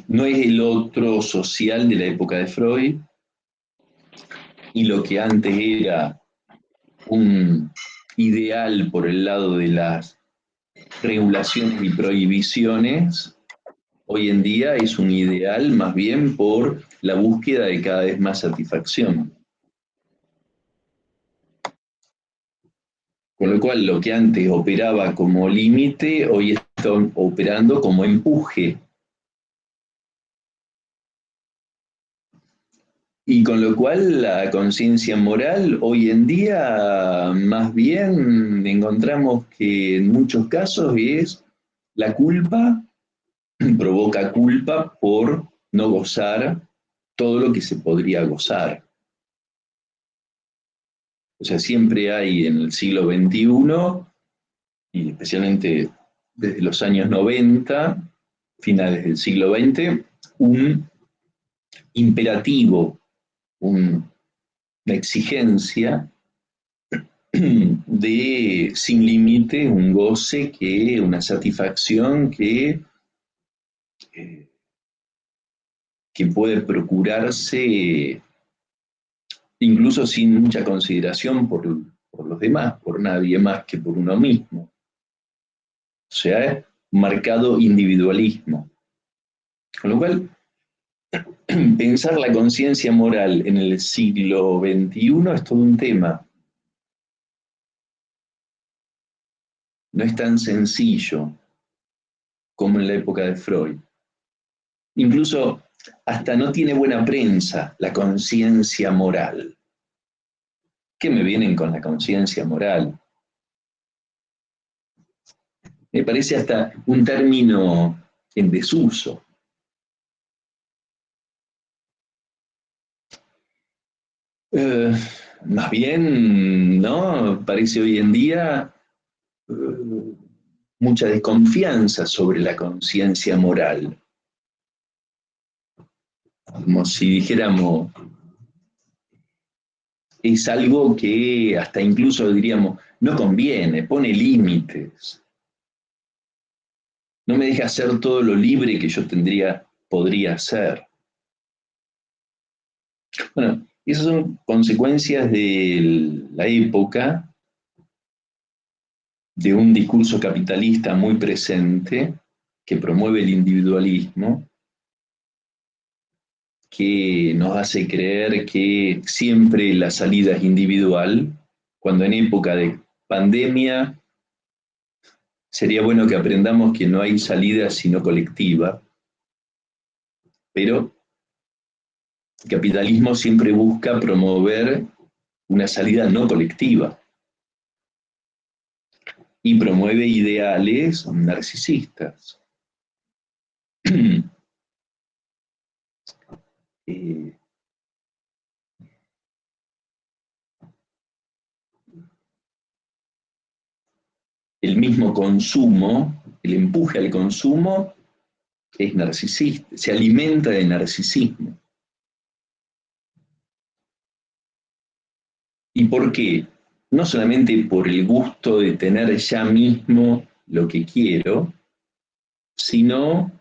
no es el otro social de la época de Freud, y lo que antes era un ideal por el lado de las regulaciones y prohibiciones, hoy en día es un ideal más bien por la búsqueda de cada vez más satisfacción. Con lo cual, lo que antes operaba como límite, hoy está operando como empuje. Y con lo cual, la conciencia moral hoy en día, más bien encontramos que en muchos casos es la culpa, provoca culpa por no gozar todo lo que se podría gozar. O sea, siempre hay en el siglo XXI, y especialmente desde los años 90, finales del siglo XX, un imperativo, una exigencia de sin límite, un goce, una satisfacción eh, que puede procurarse incluso sin mucha consideración por los demás, por nadie más que por uno mismo. O sea, marcado individualismo. Con lo cual, pensar la conciencia moral en el siglo XXI es todo un tema. No es tan sencillo como en la época de Freud. Incluso hasta no tiene buena prensa la conciencia moral. ¿Qué me vienen con la conciencia moral? Me parece hasta un término en desuso. Eh, Más bien, ¿no? Parece hoy en día mucha desconfianza sobre la conciencia moral. Como si dijéramos, es algo que hasta incluso diríamos, no conviene, pone límites. No me deja hacer todo lo libre que yo podría hacer. Bueno, esas son consecuencias de la época, de un discurso capitalista muy presente que promueve el individualismo, que nos hace creer que siempre la salida es individual, cuando en época de pandemia sería bueno que aprendamos que no hay salida sino colectiva, pero el capitalismo siempre busca promover una salida no colectiva y promueve ideales narcisistas. eh, el mismo consumo, el empuje al consumo, es narcisista, se alimenta de narcisismo. ¿Y por qué? No solamente por el gusto de tener ya mismo lo que quiero, sino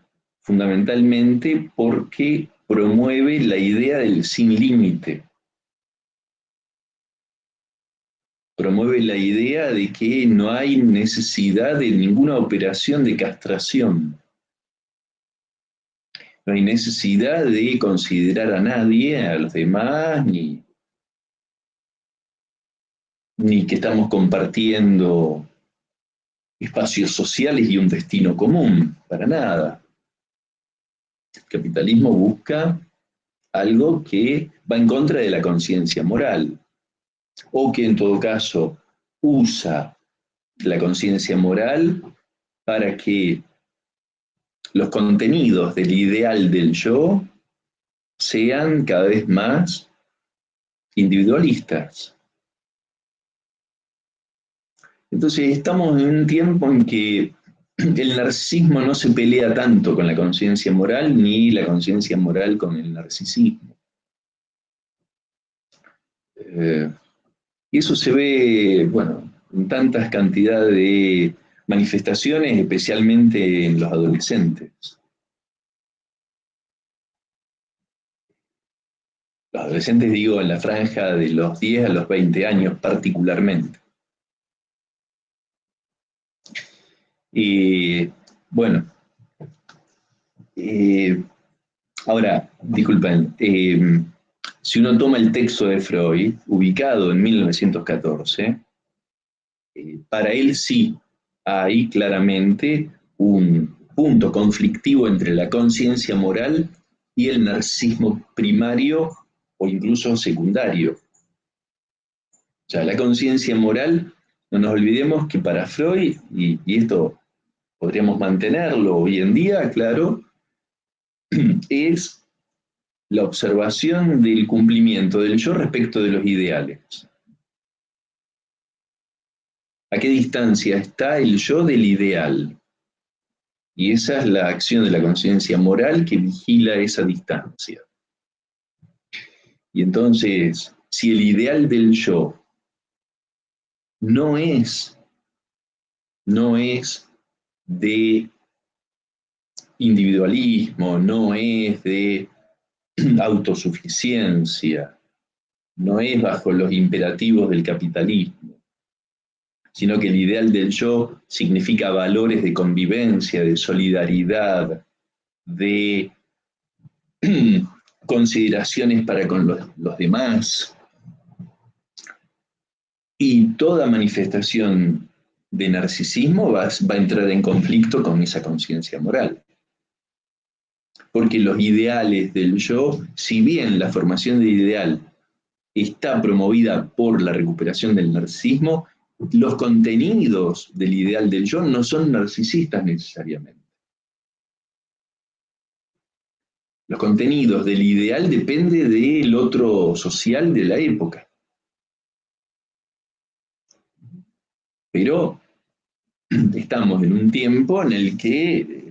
fundamentalmente porque promueve la idea del sin límite. Promueve la idea de que no hay necesidad de ninguna operación de castración. No hay necesidad de considerar a nadie, a los demás, ni que estamos compartiendo espacios sociales y un destino común, para nada. El capitalismo busca algo que va en contra de la conciencia moral, o que en todo caso usa la conciencia moral para que los contenidos del ideal del yo sean cada vez más individualistas. Entonces estamos en un tiempo en que el narcisismo no se pelea tanto con la conciencia moral, ni la conciencia moral con el narcisismo. Y eso se ve, bueno, en tantas cantidades de manifestaciones, especialmente en los adolescentes. Los adolescentes, digo, en la franja de los 10 a los 20 años particularmente. Y bueno, ahora, disculpen, si uno toma el texto de Freud, ubicado en 1914, para él sí hay claramente un punto conflictivo entre la conciencia moral y el narcisismo primario o incluso secundario. O sea, la conciencia moral, no nos olvidemos que para Freud, y esto podríamos mantenerlo hoy en día, claro, es la observación del cumplimiento del yo respecto de los ideales. ¿A qué distancia está el yo del ideal? Y esa es la acción de la conciencia moral que vigila esa distancia. Y entonces, si el ideal del yo no es de individualismo, no es de autosuficiencia, no es bajo los imperativos del capitalismo, sino que el ideal del yo significa valores de convivencia, de solidaridad, de consideraciones para con los demás. Y toda manifestación de narcisismo va a entrar en conflicto con esa conciencia moral. Porque los ideales del yo, si bien la formación del ideal está promovida por la recuperación del narcisismo, los contenidos del ideal del yo no son narcisistas necesariamente. Los contenidos del ideal dependen del otro social de la época. Pero estamos en un tiempo en el que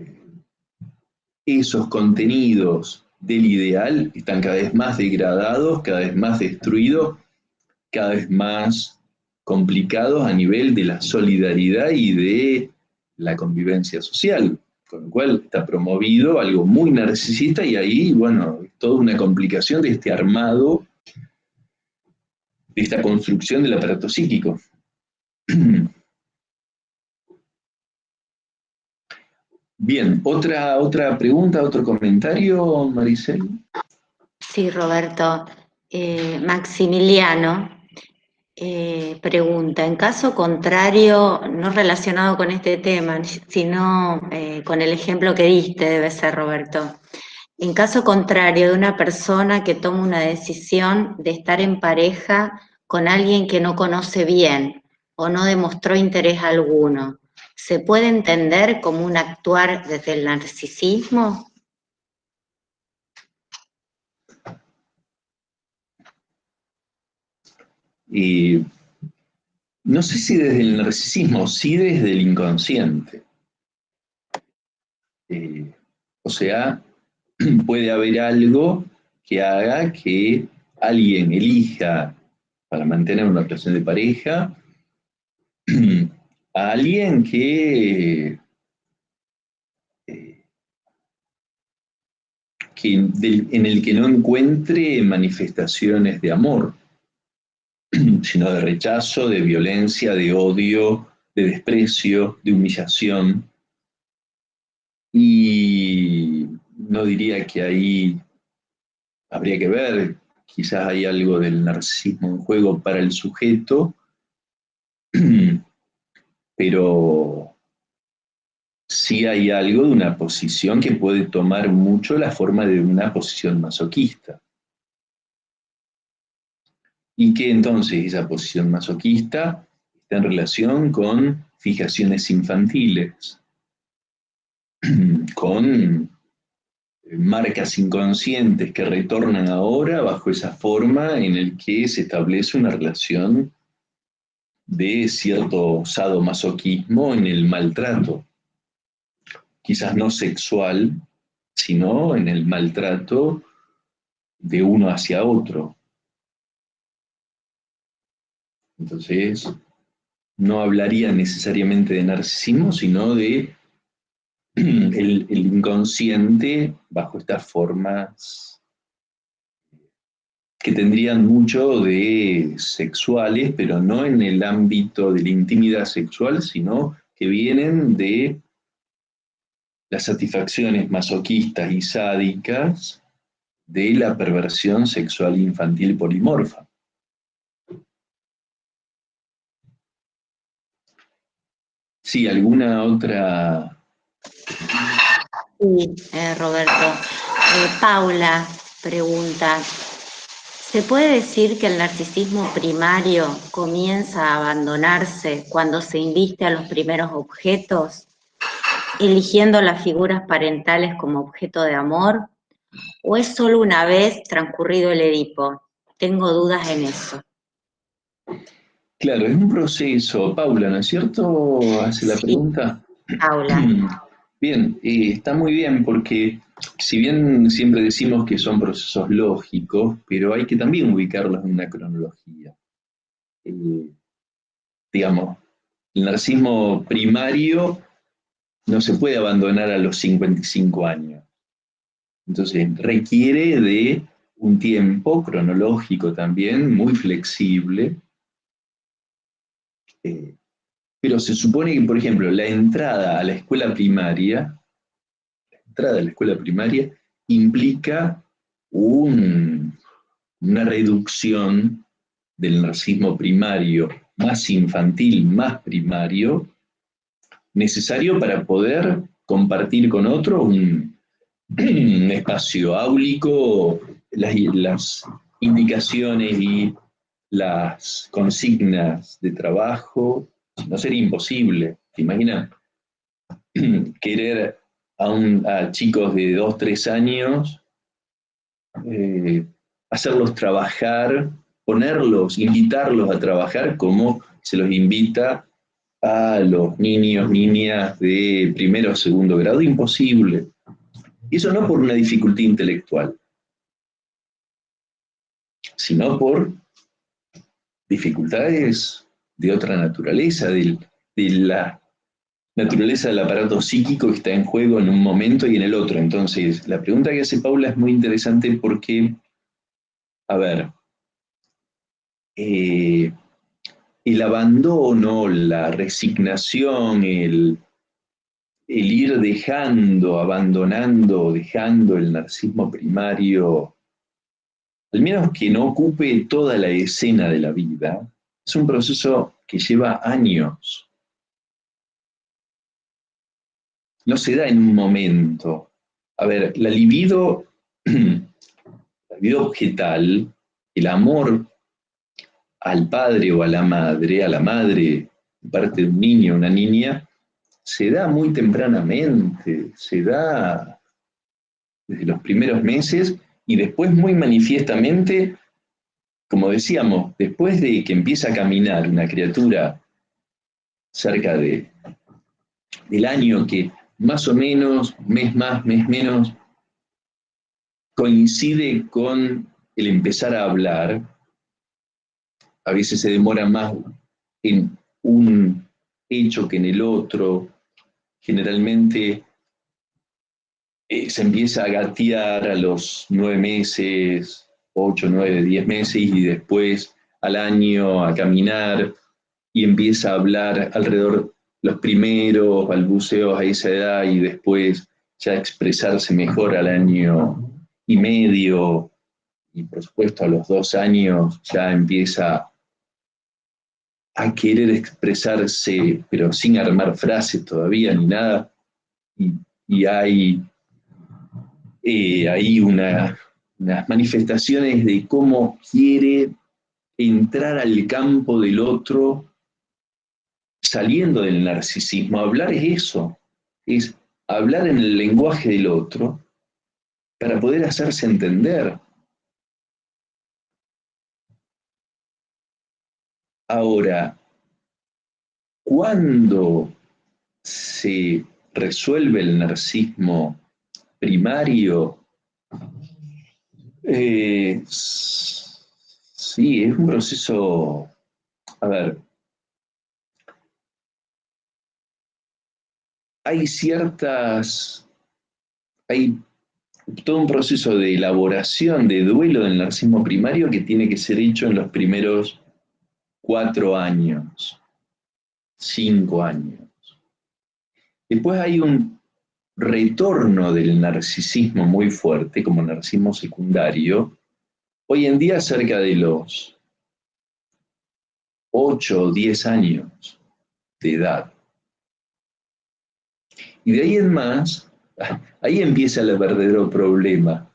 esos contenidos del ideal están cada vez más degradados, cada vez más destruidos, cada vez más complicados a nivel de la solidaridad y de la convivencia social, con lo cual está promovido algo muy narcisista y ahí, bueno, es toda una complicación de este armado, de esta construcción del aparato psíquico. Bien, otra pregunta, otro comentario, Maricel. Sí, Roberto. Maximiliano pregunta, en caso contrario, no relacionado con este tema, sino con el ejemplo que diste, debe ser, Roberto. En caso contrario de una persona que toma una decisión de estar en pareja con alguien que no conoce bien o no demostró interés alguno, ¿se puede entender como un actuar desde el narcisismo? No sé si desde el narcisismo, sí desde el inconsciente. O sea, puede haber algo que haga que alguien elija para mantener una relación de pareja a alguien en el que no encuentre manifestaciones de amor, sino de rechazo, de violencia, de odio, de desprecio, de humillación. Y no diría que ahí habría que ver, quizás hay algo del narcisismo en juego para el sujeto, pero sí hay algo de una posición que puede tomar mucho la forma de una posición masoquista. Y que entonces esa posición masoquista está en relación con fijaciones infantiles, con marcas inconscientes que retornan ahora bajo esa forma en el que se establece una relación de cierto sadomasoquismo en el maltrato, quizás no sexual, sino en el maltrato de uno hacia otro. Entonces, no hablaría necesariamente de narcisismo, sino de el inconsciente bajo estas formas que tendrían mucho de sexuales, pero no en el ámbito de la intimidad sexual, sino que vienen de las satisfacciones masoquistas y sádicas de la perversión sexual infantil polimorfa. Sí, ¿alguna otra? Sí, Roberto. Paula pregunta, ¿se puede decir que el narcisismo primario comienza a abandonarse cuando se inviste a los primeros objetos, eligiendo las figuras parentales como objeto de amor? ¿O es solo una vez transcurrido el Edipo? Tengo dudas en eso. Claro, es un proceso. Paula, ¿no es cierto? Hace la Sí, pregunta. Paula. Bien, está muy bien porque si bien siempre decimos que son procesos lógicos, pero hay que también ubicarlos en una cronología. Eh, digamos, el narcisismo primario no se puede abandonar a los 55 años. Entonces requiere de un tiempo cronológico también muy flexible, eh, pero se supone que, por ejemplo, la entrada a la escuela primaria, implica una reducción del narcisismo primario, más infantil, más primario, necesario para poder compartir con otro un espacio áulico, las indicaciones y las consignas de trabajo, no sería imposible. ¿Te imaginas querer a chicos de 2 3 años, eh, hacerlos trabajar, ponerlos, invitarlos a trabajar como se los invita a los niños, niñas de primero o segundo grado? Imposible. Y eso no por una dificultad intelectual, sino por dificultades de otra naturaleza, de la naturaleza del aparato psíquico que está en juego en un momento y en el otro. Entonces, la pregunta que hace Paula es muy interesante porque, a ver, eh, el abandono, la resignación, el ir dejando, abandonando, dejando el narcisismo primario, al menos que no ocupe toda la escena de la vida, es un proceso que lleva años. No se da en un momento. A ver, la libido objetal, el amor al padre o a la madre, parte de un niño o una niña, se da muy tempranamente, se da desde los primeros meses y después muy manifiestamente, como decíamos, después de que empieza a caminar una criatura cerca del año que más o menos, mes más, mes menos, coincide con el empezar a hablar, a veces se demora más en un hecho que en el otro, generalmente se empieza a gatear a los 9 meses, 8, 9, 10 meses, y después al año a caminar y empieza a hablar alrededor los primeros balbuceos a esa edad y después ya expresarse mejor al año y medio, y por supuesto a los 2 años ya empieza a querer expresarse, pero sin armar frases todavía ni nada, y, y hay unas manifestaciones de cómo quiere entrar al campo del otro saliendo del narcisismo. Hablar es eso, es hablar en el lenguaje del otro para poder hacerse entender. Ahora, cuando se resuelve el narcisismo primario, sí, es un proceso, a ver, hay hay todo un proceso de elaboración, de duelo del narcisismo primario que tiene que ser hecho en los primeros 4 años, 5 años. Después hay un retorno del narcisismo muy fuerte, como narcisismo secundario, hoy en día cerca de los 8 o 10 años de edad. Y de ahí en más, ahí empieza el verdadero problema,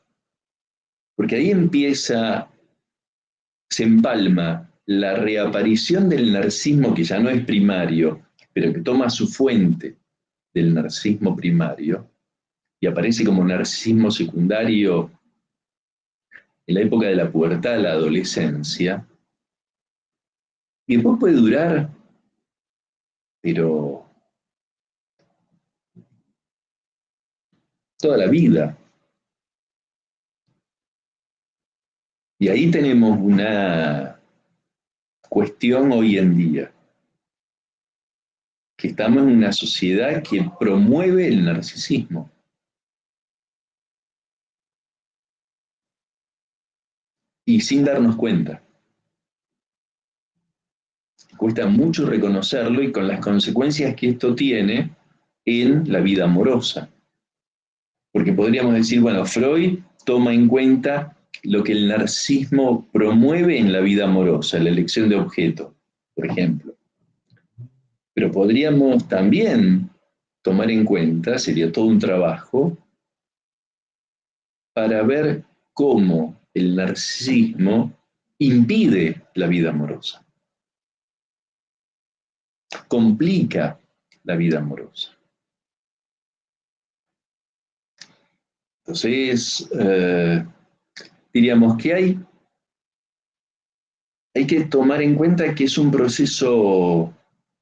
porque ahí se empalma la reaparición del narcisismo que ya no es primario, pero que toma su fuente del narcisismo primario y aparece como narcisismo secundario en la época de la pubertad, la adolescencia, y después puede durar, pero toda la vida. Y ahí tenemos una cuestión hoy en día, que estamos en una sociedad que promueve el narcisismo. Y sin darnos cuenta. Cuesta mucho reconocerlo y con las consecuencias que esto tiene en la vida amorosa. Porque podríamos decir, bueno, Freud toma en cuenta lo que el narcisismo promueve en la vida amorosa, la elección de objeto, por ejemplo. Pero podríamos también tomar en cuenta, sería todo un trabajo, para ver cómo el narcisismo impide la vida amorosa, complica la vida amorosa. Entonces, diríamos que hay que tomar en cuenta que es un proceso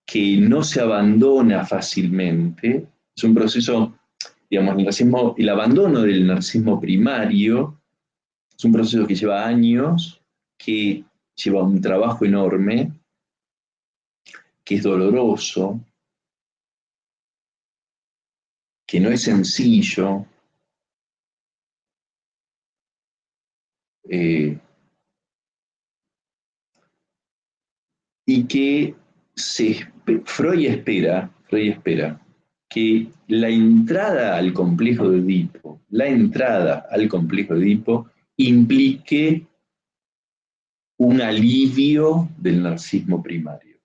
que no se abandona fácilmente, es un proceso, digamos, el abandono del narcisismo primario es un proceso que lleva años, que lleva un trabajo enorme, que es doloroso, que no es sencillo, eh, y que Freud espera que la entrada al complejo de Edipo, implique un alivio del narcisismo primario,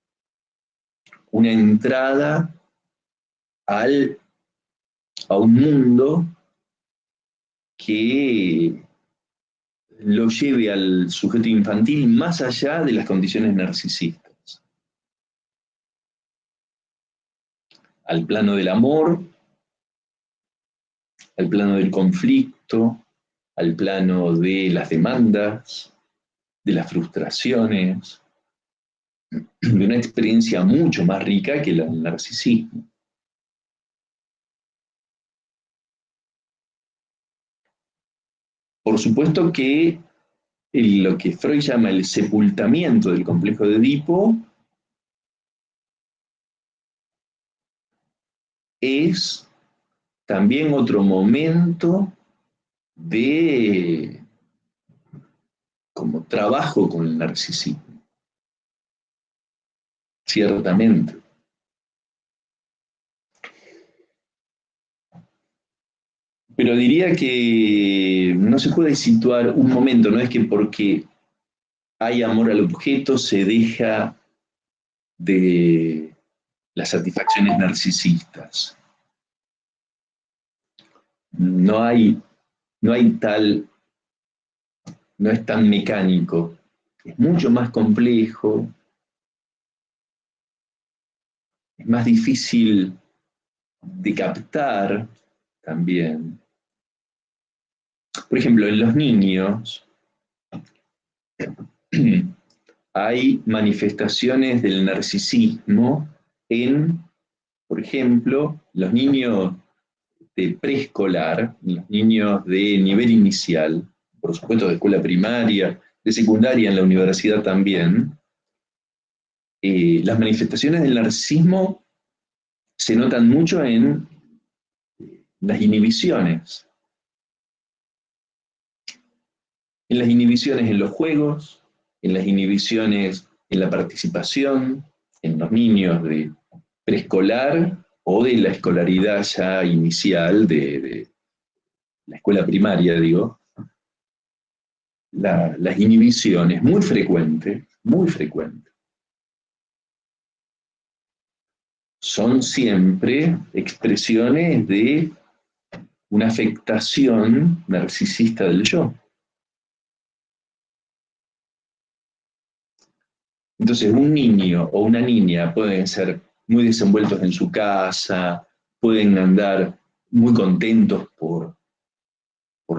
una entrada al, a un mundo que lo lleve al sujeto infantil más allá de las condiciones narcisistas, al plano del amor, al plano del conflicto, al plano de las demandas, de las frustraciones, de una experiencia mucho más rica que la del narcisismo. Por supuesto que lo que Freud llama el sepultamiento del complejo de Edipo es también otro momento de como trabajo con el narcisismo, ciertamente. Pero diría que no se puede situar un momento, no es que porque hay amor al objeto se deja de las satisfacciones narcisistas. No hay, no hay tal, no es tan mecánico, es mucho más complejo, es más difícil de captar también. Por ejemplo, en los niños hay manifestaciones del narcisismo en, por ejemplo, los niños de preescolar, los niños de nivel inicial, por supuesto de escuela primaria, de secundaria en la universidad también. Las manifestaciones del narcisismo se notan mucho en las inhibiciones. En las inhibiciones en los juegos, en las inhibiciones en la participación, en los niños de preescolar o de la escolaridad ya inicial de la escuela primaria, digo. Las inhibiciones, muy frecuentes, son siempre expresiones de una afectación narcisista del yo. Entonces, un niño o una niña pueden ser muy desenvueltos en su casa, pueden andar muy contentos por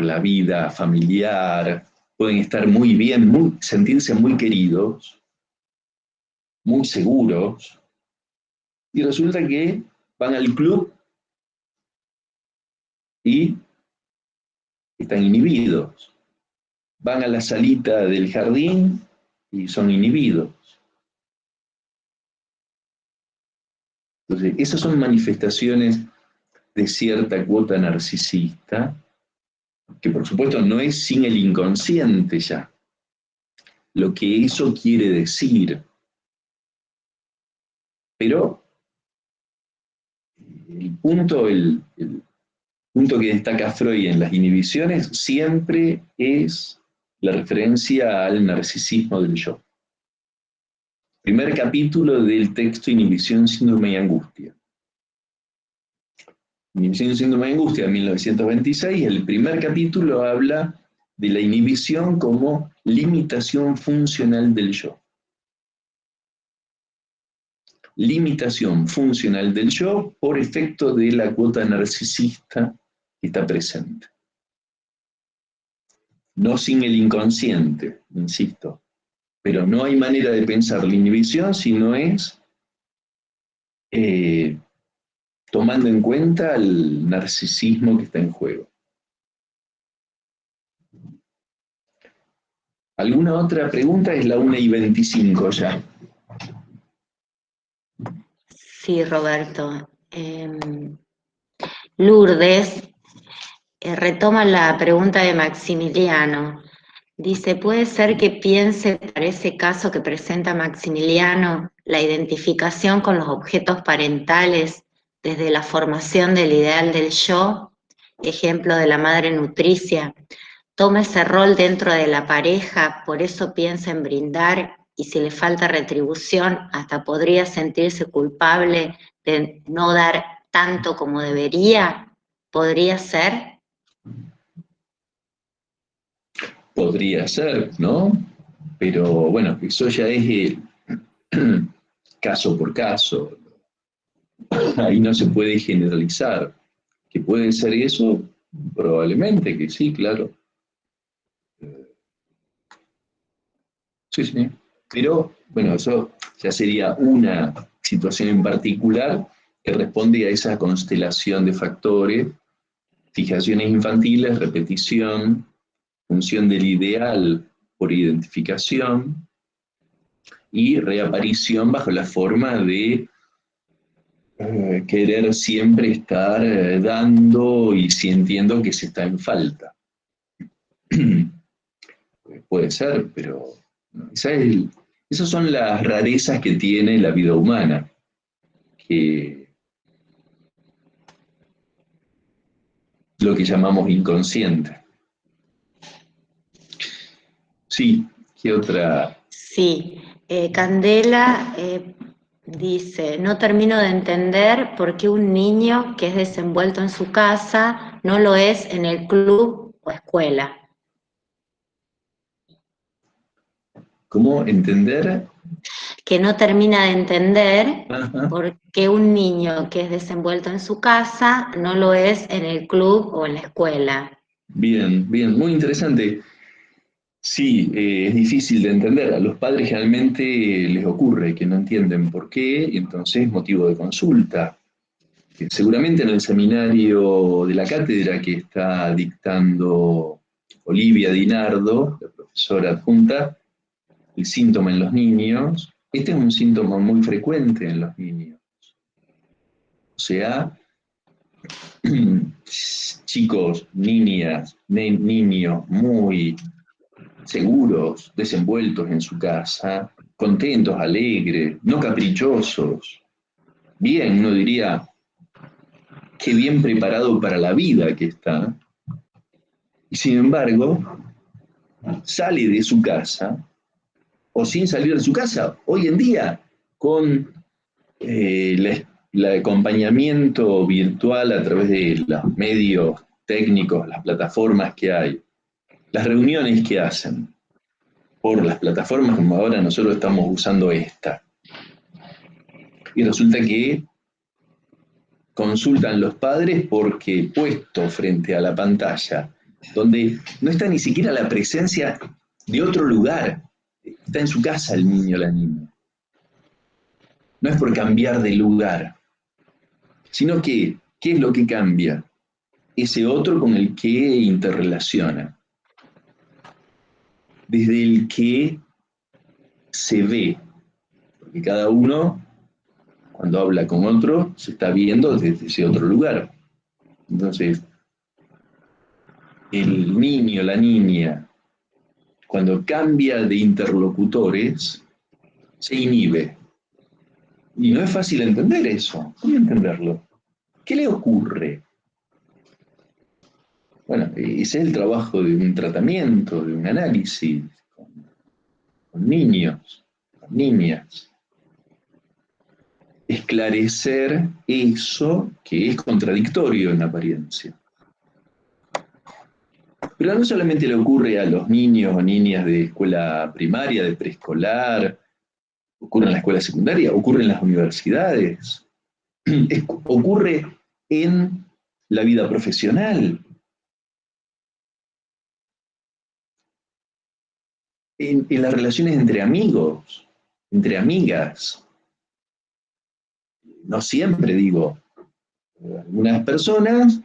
la vida familiar, pueden estar muy bien, sentirse muy queridos, muy seguros, y resulta que van al club y están inhibidos. Van a la salita del jardín y son inhibidos. Entonces, esas son manifestaciones de cierta cuota narcisista, que por supuesto no es sin el inconsciente ya. Lo que eso quiere decir. Pero el punto que destaca Freud en las inhibiciones siempre es la referencia al narcisismo del yo. Primer capítulo del texto Inhibición, Síndrome y Angustia. Inhibición, Síndrome y Angustia, 1926, el primer capítulo habla de la inhibición como limitación funcional del yo. Limitación funcional del yo por efecto de la cuota narcisista que está presente. No sin el inconsciente, insisto, pero no hay manera de pensar la inhibición si no es tomando en cuenta el narcisismo que está en juego. ¿Alguna otra pregunta? Es la 1:25 ya. Sí, Roberto. Lourdes retoma la pregunta de Maximiliano. Dice, ¿puede ser que piense para ese caso que presenta Maximiliano la identificación con los objetos parentales desde la formación del ideal del yo, ejemplo de la madre nutricia, toma ese rol dentro de la pareja, por eso piensa en brindar y si le falta retribución hasta podría sentirse culpable de no dar tanto como debería? ¿Podría ser? Podría ser, ¿no? Pero bueno, eso ya es caso por caso. Ahí no se puede generalizar. ¿Que puede ser eso? Probablemente que sí, claro. Sí, sí. Pero, bueno, eso ya sería una situación en particular que responde a esa constelación de factores, fijaciones infantiles, repetición, función del ideal por identificación y reaparición bajo la forma de querer siempre estar dando y sintiendo que se está en falta. Puede ser, pero no, esas son las rarezas que tiene la vida humana, que lo que llamamos inconsciente. Sí, ¿qué otra? Sí, Candela dice, no termino de entender por qué un niño que es desenvuelto en su casa no lo es en el club o escuela. ¿Cómo entender? Que no termina de entender Ajá. por qué un niño que es desenvuelto en su casa no lo es en el club o en la escuela. Bien, bien, muy interesante. Sí, es difícil de entender. A los padres generalmente les ocurre que no entienden por qué, y entonces motivo de consulta. Seguramente en el seminario de la cátedra que está dictando Olivia Dinardo, la profesora adjunta, el síntoma en los niños, este es un síntoma muy frecuente en los niños. O sea, chicos, niñas, niños muy seguros, desenvueltos en su casa, contentos, alegres, no caprichosos. Bien, uno diría, qué bien preparado para la vida que está. Y sin embargo, sale de su casa, o sin salir de su casa, hoy en día, con el acompañamiento virtual a través de los medios técnicos, las plataformas que hay, las reuniones que hacen por las plataformas como ahora nosotros estamos usando esta. Y resulta que consultan los padres porque puesto frente a la pantalla, donde no está ni siquiera la presencia de otro lugar, está en su casa el niño o la niña. No es por cambiar de lugar, sino que, ¿qué es lo que cambia? Ese otro con el que interrelaciona, desde el que se ve, porque cada uno, cuando habla con otro, se está viendo desde ese otro lugar. Entonces, el niño, la niña, cuando cambia de interlocutores, se inhibe. Y no es fácil entender eso. ¿Cómo entenderlo? ¿Qué le ocurre? Bueno, ese es el trabajo de un tratamiento, de un análisis con niños, con niñas. Esclarecer eso que es contradictorio en apariencia. Pero no solamente le ocurre a los niños o niñas de escuela primaria, de preescolar, ocurre en la escuela secundaria, ocurre en las universidades, ocurre en la vida profesional, en las relaciones entre amigos, entre amigas. No siempre digo, algunas personas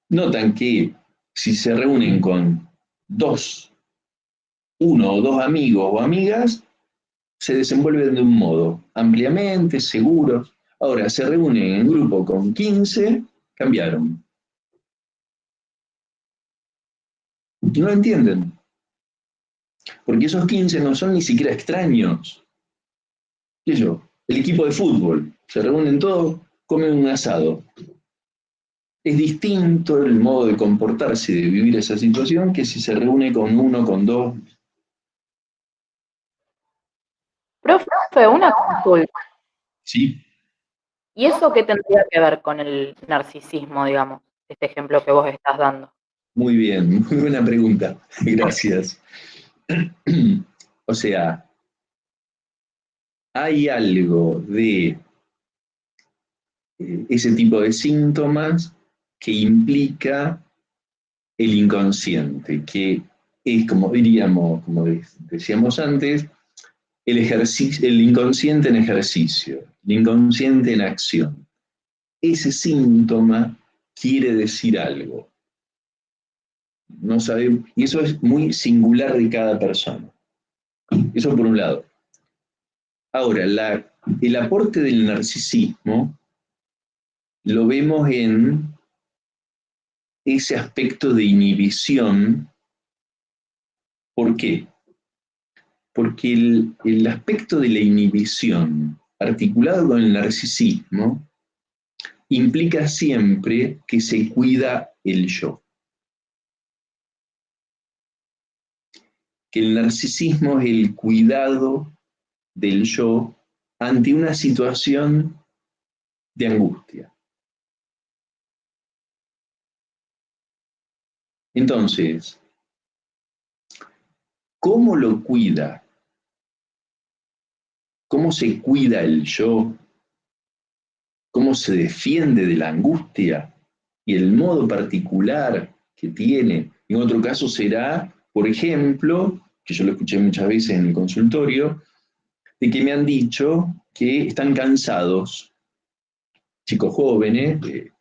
notan que si se reúnen con uno o dos amigos o amigas, se desenvuelven de un modo ampliamente, seguros. Ahora, se reúnen en grupo con 15, cambiaron. No lo entienden, porque esos 15 no son ni siquiera extraños. ¿Qué yo? El equipo de fútbol, se reúnen todos, comen un asado. Es distinto el modo de comportarse, de vivir esa situación, que si se reúne con uno, con dos. Profe, una consulta. Sí, ¿Y eso qué tendría que ver con el narcisismo, digamos? Este ejemplo que vos estás dando. muy bien, muy buena pregunta. Gracias. O sea, hay algo de ese tipo de síntomas que implica el inconsciente, que es, como diríamos, como decíamos antes, el inconsciente en ejercicio, el inconsciente en acción. Ese síntoma quiere decir algo. No sabemos, y eso es muy singular de cada persona. Eso por un lado. Ahora, el aporte del narcisismo lo vemos en ese aspecto de inhibición. ¿Por qué? Porque el aspecto de la inhibición, articulado con el narcisismo, implica siempre que se cuida el yo. Que el narcisismo es el cuidado del yo ante una situación de angustia. Entonces, ¿cómo lo cuida? ¿Cómo se cuida el yo? ¿Cómo se defiende de la angustia? Y el modo particular que tiene En otro caso será, por ejemplo, que yo lo escuché muchas veces en el consultorio, de que me han dicho que están cansados, chicos jóvenes, de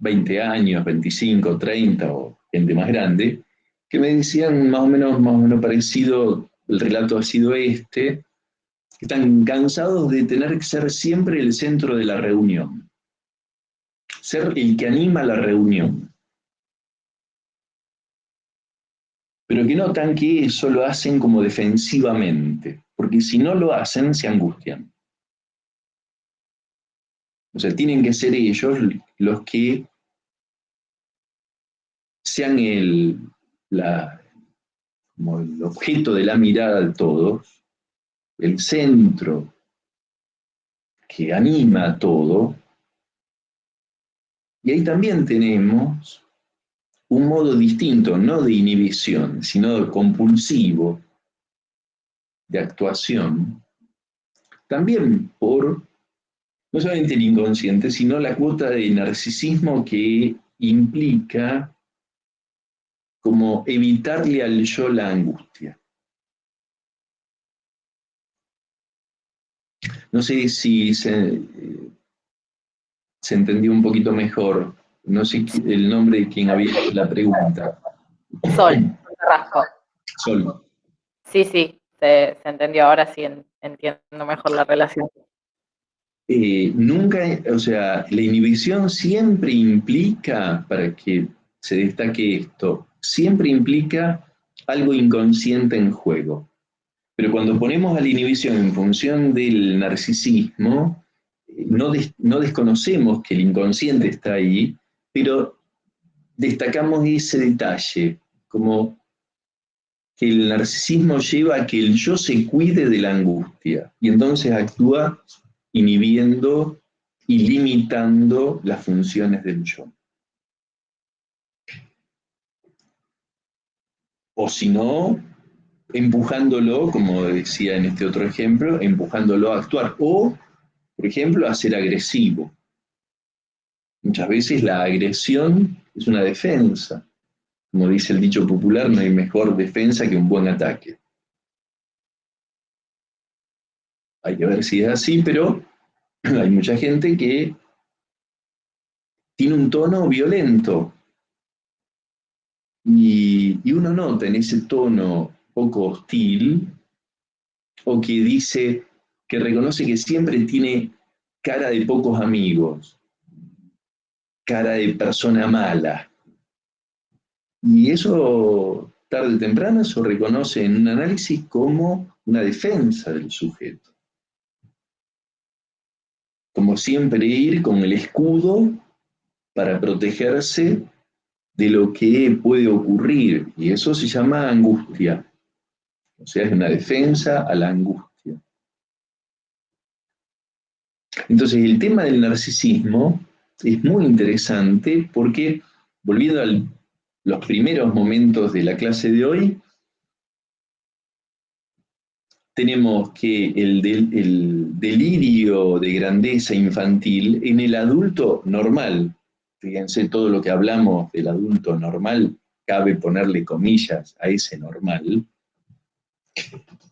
20 años, 25, 30 o gente más grande, que me decían más o menos parecido, el relato ha sido este, que están cansados de tener que ser siempre el centro de la reunión, ser el que anima la reunión, pero que notan que eso lo hacen como defensivamente, porque si no lo hacen se angustian. O sea, tienen que ser ellos los que sean como el objeto de la mirada de todos, el centro que anima a todo. Y ahí también tenemos un modo distinto, no de inhibición, sino de compulsivo, de actuación, también por no solamente el inconsciente, sino la cuota de narcisismo que implica como evitarle al yo la angustia. No sé si se entendió un poquito mejor, no sé el nombre de quien había hecho la pregunta. Sol Carrasco. Sol. Sí, se entendió, ahora sí entiendo mejor la relación. Nunca, o sea, la inhibición siempre implica, para que se destaque esto, siempre implica algo inconsciente en juego. Pero cuando ponemos a la inhibición en función del narcisismo, no desconocemos que el inconsciente está ahí, pero destacamos ese detalle, como que el narcisismo lleva a que el yo se cuide de la angustia y entonces actúa inhibiendo y limitando las funciones del yo. O si no, empujándolo, como decía en este otro ejemplo, empujándolo a actuar. O, por ejemplo, a ser agresivo. Muchas veces la agresión es una defensa. Como dice el dicho popular, no hay mejor defensa que un buen ataque. Hay que ver si es así, pero hay mucha gente que tiene un tono violento y uno nota en ese tono poco hostil o que dice, que reconoce que siempre tiene cara de pocos amigos, cara de persona mala. Y eso, tarde o temprano, se reconoce en un análisis como una defensa del sujeto. Como siempre ir con el escudo para protegerse de lo que puede ocurrir, y eso se llama angustia. O sea, es una defensa a la angustia. Entonces, el tema del narcisismo es muy interesante porque, volviendo a los primeros momentos de la clase de hoy, tenemos que el delirio de grandeza infantil en el adulto normal, fíjense todo lo que hablamos del adulto normal, cabe ponerle comillas a ese normal,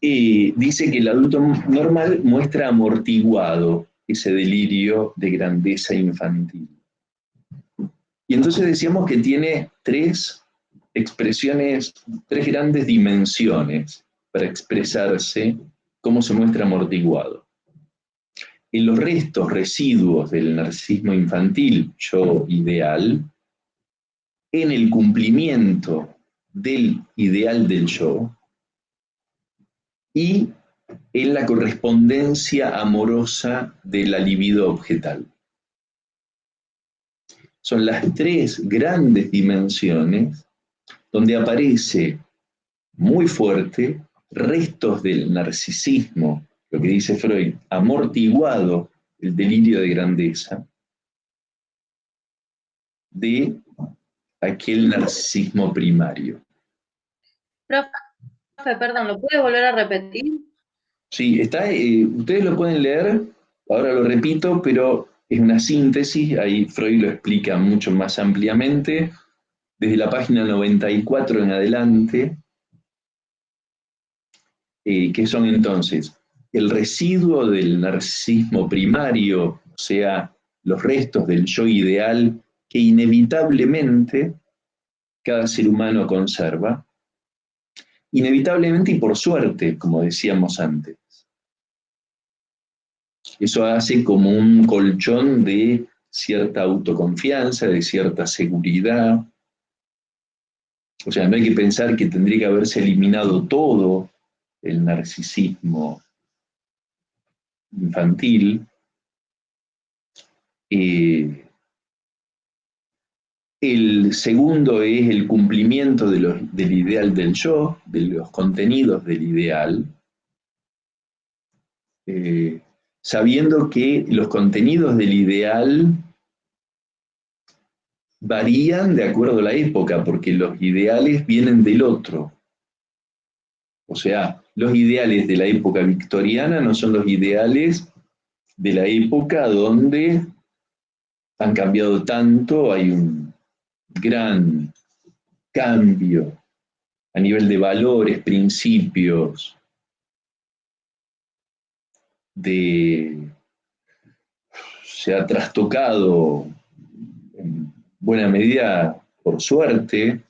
dice que el adulto normal muestra amortiguado ese delirio de grandeza infantil. Y entonces decíamos que tiene tres expresiones, tres grandes dimensiones para expresarse cómo se muestra amortiguado. En los restos, residuos del narcisismo infantil, yo ideal, en el cumplimiento del ideal del yo y en la correspondencia amorosa de la libido objetal. Son las tres grandes dimensiones donde aparece muy fuerte restos del narcisismo, lo que dice Freud, amortiguado el delirio de grandeza, de aquel narcisismo primario. Profe, perdón, ¿lo puede volver a repetir? Sí, está, ustedes lo pueden leer, ahora lo repito, pero es una síntesis, ahí Freud lo explica mucho más ampliamente, desde la página 94 en adelante, que son entonces el residuo del narcisismo primario, o sea, los restos del yo ideal que inevitablemente cada ser humano conserva, inevitablemente y por suerte, como decíamos antes. Eso hace como un colchón de cierta autoconfianza, de cierta seguridad. O sea, no hay que pensar que tendría que haberse eliminado todo el narcisismo infantil. El segundo es el cumplimiento del ideal del yo, de los contenidos del ideal, sabiendo que los contenidos del ideal varían de acuerdo a la época, porque los ideales vienen del otro. O sea, los ideales de la época victoriana no son los ideales de la época donde han cambiado tanto, hay un gran cambio a nivel de valores, principios, se ha trastocado en buena medida, por suerte,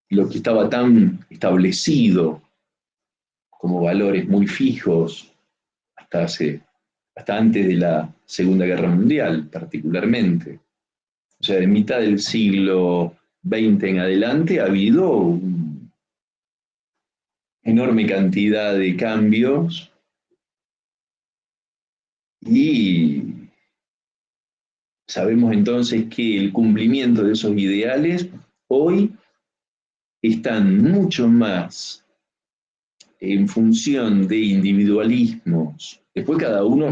lo que estaba tan establecido como valores muy fijos hasta antes de la Segunda Guerra Mundial, particularmente. O sea, de mitad del siglo XX en adelante ha habido una enorme cantidad de cambios y sabemos entonces que el cumplimiento de esos ideales hoy están mucho más en función de individualismos. Después cada uno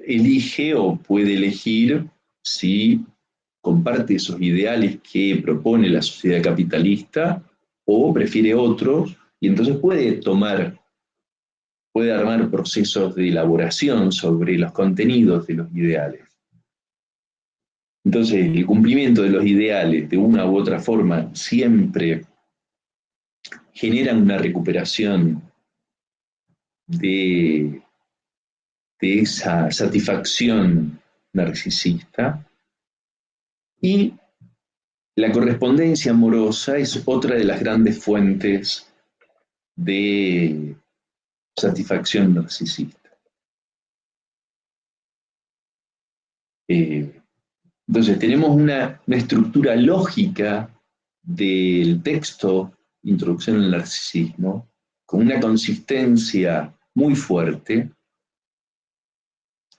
elige o puede elegir si comparte esos ideales que propone la sociedad capitalista o prefiere otros, y entonces puede armar procesos de elaboración sobre los contenidos de los ideales. Entonces, el cumplimiento de los ideales, de una u otra forma, siempre genera una recuperación de esa satisfacción narcisista, y la correspondencia amorosa es otra de las grandes fuentes de satisfacción narcisista. Entonces tenemos una estructura lógica del texto Introducción al Narcisismo, con una consistencia muy fuerte,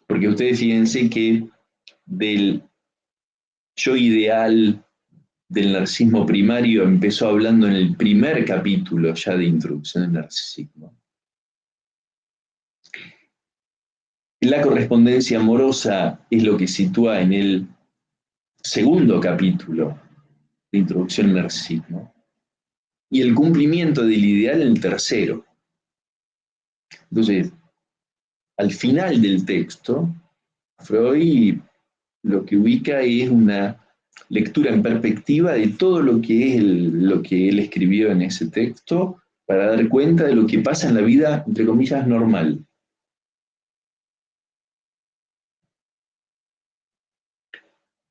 porque ustedes fíjense que del yo ideal del narcisismo primario empezó hablando en el primer capítulo ya de Introducción al Narcisismo. La correspondencia amorosa es lo que sitúa en el segundo capítulo de Introducción al Narcisismo, y el cumplimiento del ideal en el tercero. Entonces, al final del texto, Freud lo que ubica es una lectura en perspectiva de todo lo que es lo que él escribió en ese texto, para dar cuenta de lo que pasa en la vida, entre comillas, normal.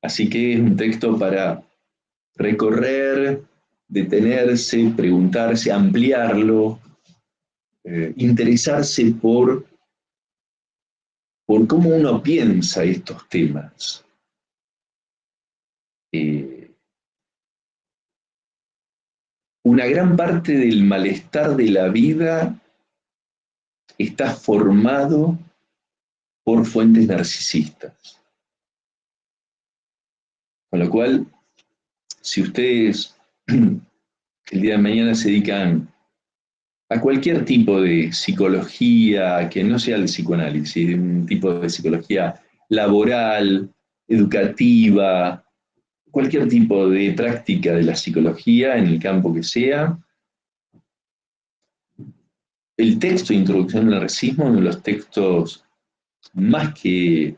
Así que es un texto para recorrer, detenerse, preguntarse, ampliarlo, interesarse por cómo uno piensa estos temas. Una gran parte del malestar de la vida está formado por fuentes narcisistas. Con lo cual, si ustedes el día de mañana se dedican a cualquier tipo de psicología que no sea el psicoanálisis, de un tipo de psicología laboral, educativa, cualquier tipo de práctica de la psicología en el campo que sea, el texto de Introducción al Narcisismo es uno de los textos más que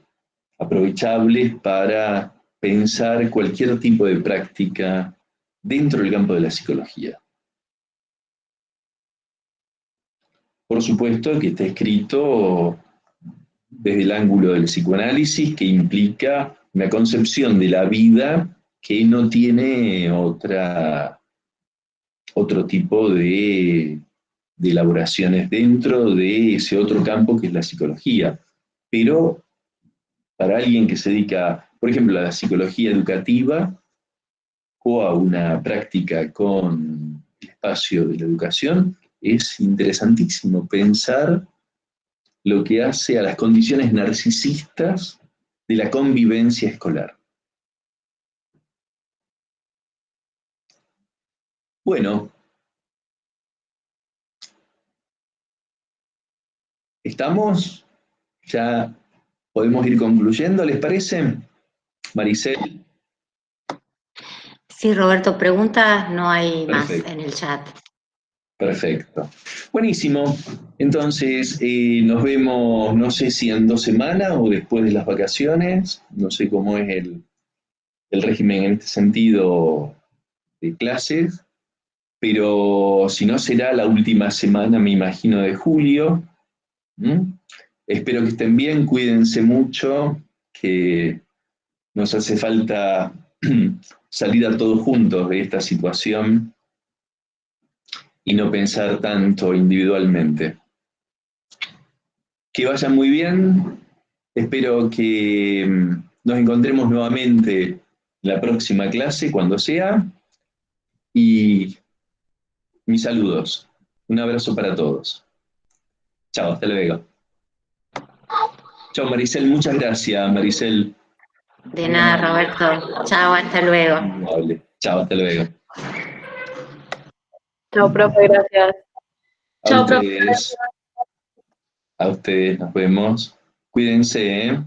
aprovechables para pensar cualquier tipo de práctica dentro del campo de la psicología. Por supuesto que está escrito desde el ángulo del psicoanálisis, que implica una concepción de la vida que no tiene otro tipo de elaboraciones dentro de ese otro campo que es la psicología. Pero para alguien que se dedica, por ejemplo, a la psicología educativa o a una práctica con el espacio de la educación, es interesantísimo pensar lo que hace a las condiciones narcisistas de la convivencia escolar. Bueno, ¿estamos? Ya podemos ir concluyendo, ¿les parece? Maricel. Sí, Roberto, preguntas no hay más Perfecto. en el chat. Perfecto. Buenísimo. Entonces, nos vemos, no sé si en 2 semanas o después de las vacaciones. No sé cómo es el régimen en este sentido de clases, pero si no será la última semana, me imagino, de julio. ¿Mm? Espero que estén bien, cuídense mucho, que nos hace falta salir a todos juntos de esta situación y no pensar tanto individualmente. Que vayan muy bien, espero que nos encontremos nuevamente la próxima clase, cuando sea, y mis saludos. Un abrazo para todos. Chao, hasta luego. Chao, Maricel, muchas gracias, Maricel. De nada, Roberto. Chao, hasta luego. Amable. Chao, hasta luego. Chao, profe, gracias. A Chao, profe. ustedes, nos vemos. Cuídense, ¿eh?